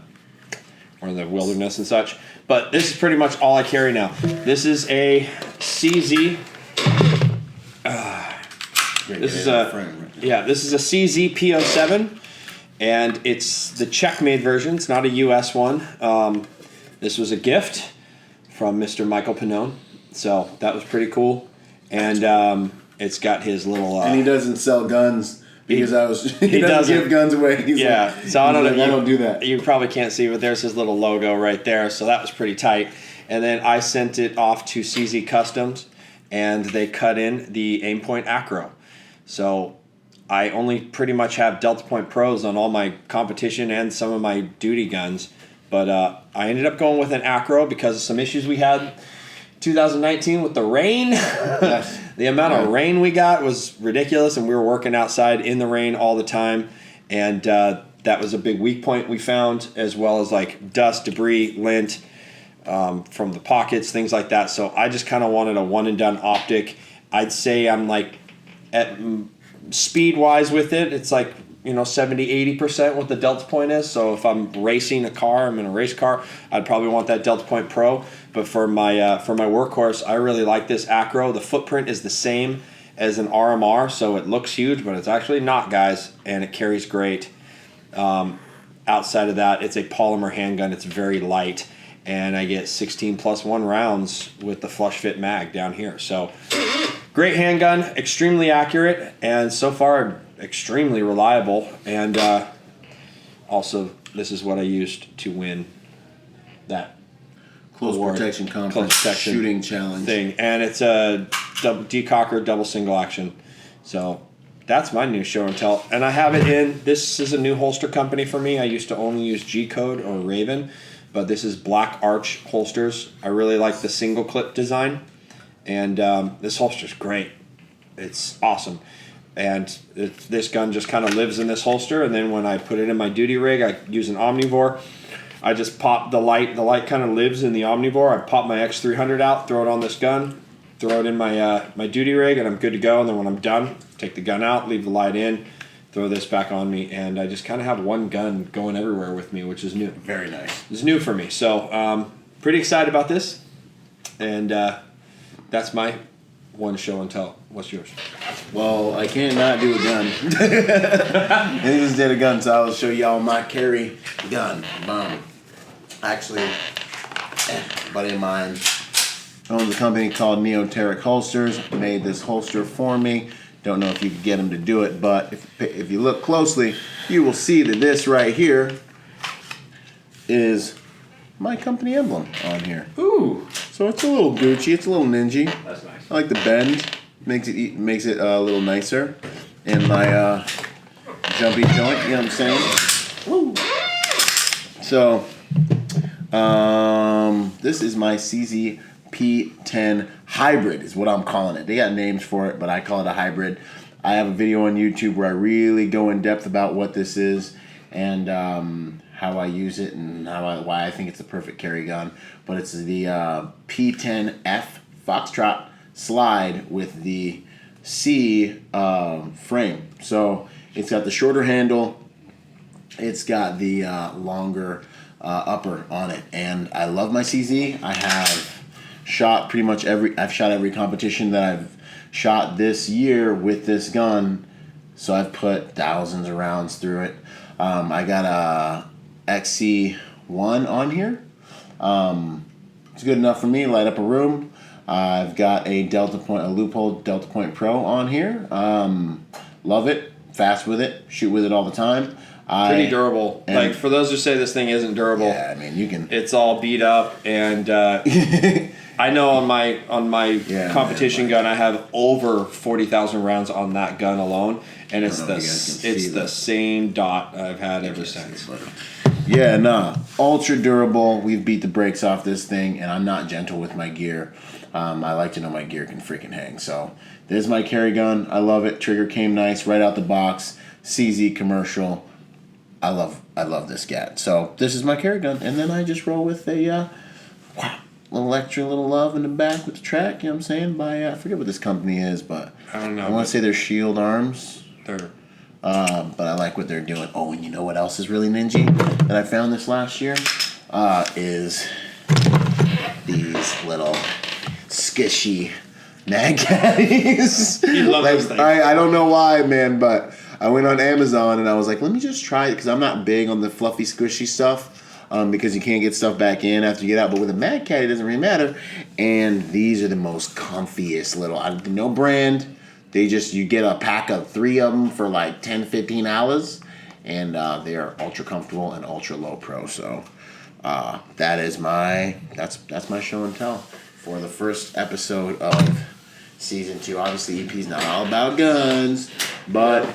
in the wilderness and such. But this is pretty much all I carry now. This is a CZ. This is a CZ P07, and it's the Czech-made version. It's not a U.S. one. This was a gift from Mr. Michael Pannone, so that was pretty cool. And it's got his little. And he doesn't sell guns because he doesn't give guns away. So I don't know. I don't do that. You probably can't see, but there's his little logo right there. So that was pretty tight. And then I sent it off to CZ Customs, and they cut in the Aimpoint Acro. So I only pretty much have Delta Point Pros on all my competition and some of my duty guns. But I ended up going with an Acro because of some issues we had 2019 with the rain. Yes. The amount of rain we got was ridiculous, and we were working outside in the rain all the time. And that was a big weak point we found, as well as like dust, debris, lint from the pockets, things like that. So I just kind of wanted a one and done optic. I'd say I'm like at speed wise with it, it's like 70-80% what the Delta Point is. So if I'm racing a car, I'm in a race car, I'd probably want that Delta Point Pro. But for my workhorse, I really like this Acro. The footprint is the same as an RMR, so it looks huge, but it's actually not, guys, and it carries great. Outside of that, it's a polymer handgun. It's very light, and I get 16 plus 1 rounds with the flush fit mag down here. So great handgun, extremely accurate, and so far extremely reliable. And also, this is what I used to win that Close protection conference shooting challenge thing, and it's a decocker double single action. So that's my new show and tell, and I have it in. This is a new holster company for me. I used to only use G Code or Raven, but this is Black Arch holsters. I really like the single clip design, and this holster's great. It's awesome. And this gun just kind of lives in this holster, and then when I put it in my duty rig, I use an Omnivore. I just pop the light. The light kind of lives in the Omnivore. I pop my X300 out, throw it on this gun, throw it in my my duty rig, and I'm good to go. And then when I'm done, take the gun out, leave the light in, throw this back on me, and I just kind of have one gun going everywhere with me, which is new. Very nice. It's new for me. So pretty excited about this, and that's my one show and tell. What's yours? Well, I can't not do a gun. And he just did a gun, so I'll show y'all my carry gun. Actually, a buddy of mine owns a company called Neoteric Holsters. Made this holster for me. Don't know if you could get him to do it, but if you look closely, you will see that this right here is my company emblem on here. Ooh. So it's a little Gucci. It's a little ninja. That's nice. I like the bend. Makes it a little nicer in my jumpy joint. You know what I'm saying? Woo. So, this is my CZ P10 hybrid is what I'm calling it. They got names for it, but I call it a hybrid. I have a video on YouTube where I really go in depth about what this is and how I use it and why I think it's the perfect carry gun. But it's the P10F Foxtrot slide with the C frame. So it's got the shorter handle. It's got the longer upper on it, and I love my CZ. I have shot I've shot every competition that I've shot this year with this gun, so I've put thousands of rounds through it. I got a XC1 on here. It's good enough for me, light up a room. I've got a Loophole Delta Point Pro on here. Love it, fast with it, shoot with it all the time. Pretty durable. Like, for those who say this thing isn't durable, yeah, I mean, you can. It's all beat up, and I know on my competition gun, I have over 40,000 rounds on that gun alone, and it's the same dot I've had ever since. Yeah, nah, ultra durable. We've beat the brakes off this thing, and I'm not gentle with my gear. I like to know my gear can freaking hang. So this is my carry gun. I love it. Trigger came nice right out the box. CZ commercial. I love this gat. So this is my carry gun, and then I just roll with a little extra little love in the back with the track. You know what I'm saying? By I forget what this company is, but I don't know. I want to say they're Shield Arms. They're. But I like what they're doing. Oh, and you know what else is really ninja that I found this last year? Is these little skishy nag caddies. You love those things. I don't know why, man, but I went on Amazon and I was like, let me just try it, because I'm not big on the fluffy, squishy stuff, because you can't get stuff back in after you get out. But with a Mad Cat, it doesn't really matter. And these are the most comfiest little, no brand. You get a pack of 3 of them for like $10, $15, and they are ultra comfortable and ultra low pro. So that's my show and tell for the first episode of season 2. Obviously, EP's not all about guns, but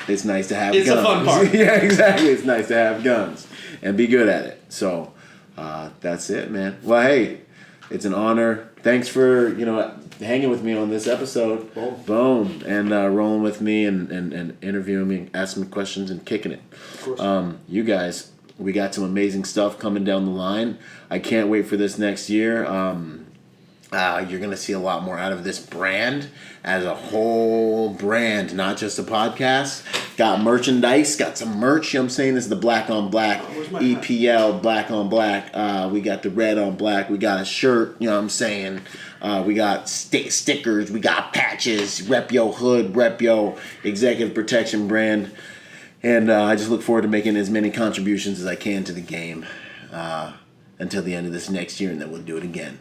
it's nice to have guns. It's a fun part. Yeah, exactly. It's nice to have guns and be good at it. So that's it, man. Well, hey, it's an honor. Thanks for hanging with me on this episode. Boom. And rolling with me and interviewing me, asking me questions and kicking it. Of course. You guys, we got some amazing stuff coming down the line. I can't wait for this next year. You're going to see a lot more out of this brand as a whole brand, not just a podcast. Got merchandise, got some merch. You know what I'm saying? This is the black on black, EPL black on black. We got the red on black. We got a shirt, you know what I'm saying? We got stickers. We got patches. Rep Yo Hood, Rep Yo Executive Protection brand. And I just look forward to making as many contributions as I can to the game until the end of this next year, and then we'll do it again.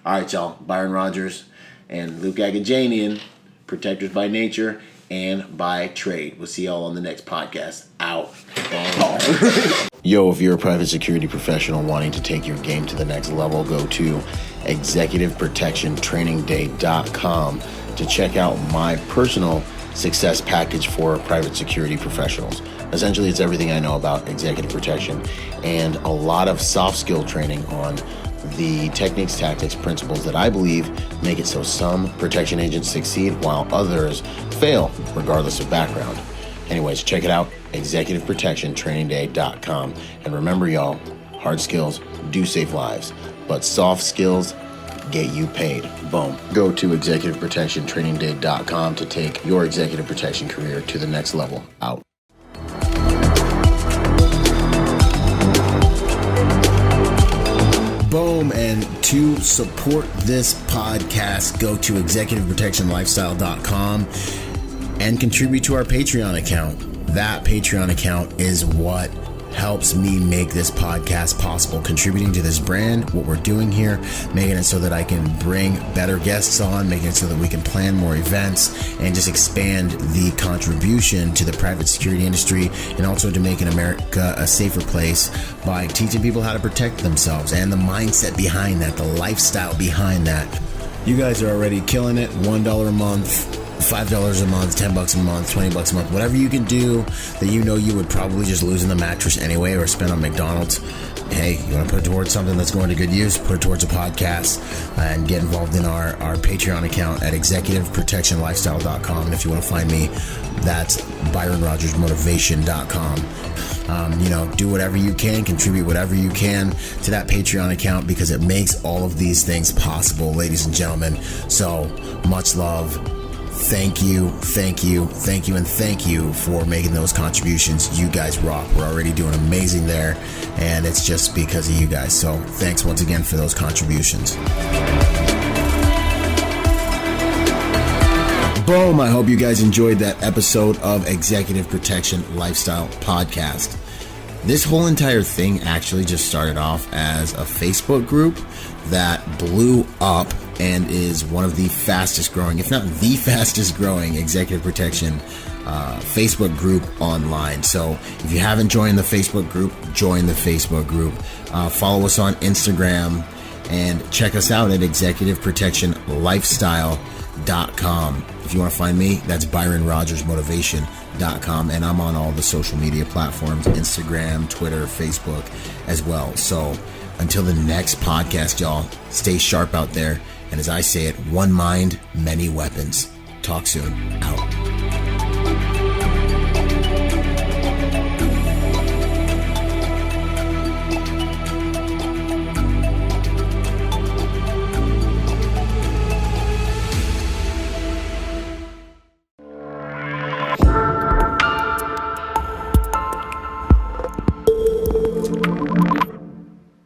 All right, y'all. Byron Rodgers and Luke Agajanian, protectors by nature and by trade. We'll see y'all on the next podcast. Out. Yo, if you're a private security professional wanting to take your game to the next level, go to executiveprotectiontrainingday.com to check out my personal success package for private security professionals. Essentially, it's everything I know about executive protection and a lot of soft skill training on the techniques, tactics, principles that I believe make it so some protection agents succeed while others fail, regardless of background. Anyways, check it out, executiveprotectiontrainingday.com. And remember, y'all, hard skills do save lives, but soft skills get you paid. Boom. Go to executiveprotectiontrainingday.com to take your executive protection career to the next level. Out. Boom. And to support this podcast, go to executiveprotectionlifestyle.com and contribute to our Patreon account. That Patreon account is what helps me make this podcast possible, contributing to this brand, what we're doing here, making it so that I can bring better guests on, making it so that we can plan more events and just expand the contribution to the private security industry, and also to making America a safer place by teaching people how to protect themselves and the mindset behind that, the lifestyle behind that. You guys are already killing it. $1 a month. $5 a month, $10 a month, $20 a month, whatever you can do that you know you would probably just lose in the mattress anyway or spend on McDonald's. Hey, you want to put it towards something that's going to good use, put it towards a podcast, and get involved in our Patreon account at executiveprotectionlifestyle.com. And if you want to find me, that's byronrodgersmotivation.com. Do whatever you can, contribute whatever you can to that Patreon account, because it makes all of these things possible, ladies and gentlemen. So much love. Thank you, and thank you for making those contributions. You guys rock. We're already doing amazing there, and it's just because of you guys. So thanks once again for those contributions. Boom. I hope you guys enjoyed that episode of Executive Protection Lifestyle Podcast. This whole entire thing actually just started off as a Facebook group that blew up and is one of the fastest growing, if not the fastest growing, executive protection Facebook group online. So if you haven't joined the Facebook group, join the Facebook group. Follow us on Instagram and check us out at executiveprotectionlifestyle.com. If you want to find me, that's byronrodgersmotivation.com, and I'm on all the social media platforms, Instagram, Twitter, Facebook as well. So until the next podcast, y'all, stay sharp out there. And as I say it, one mind, many weapons. Talk soon. Out.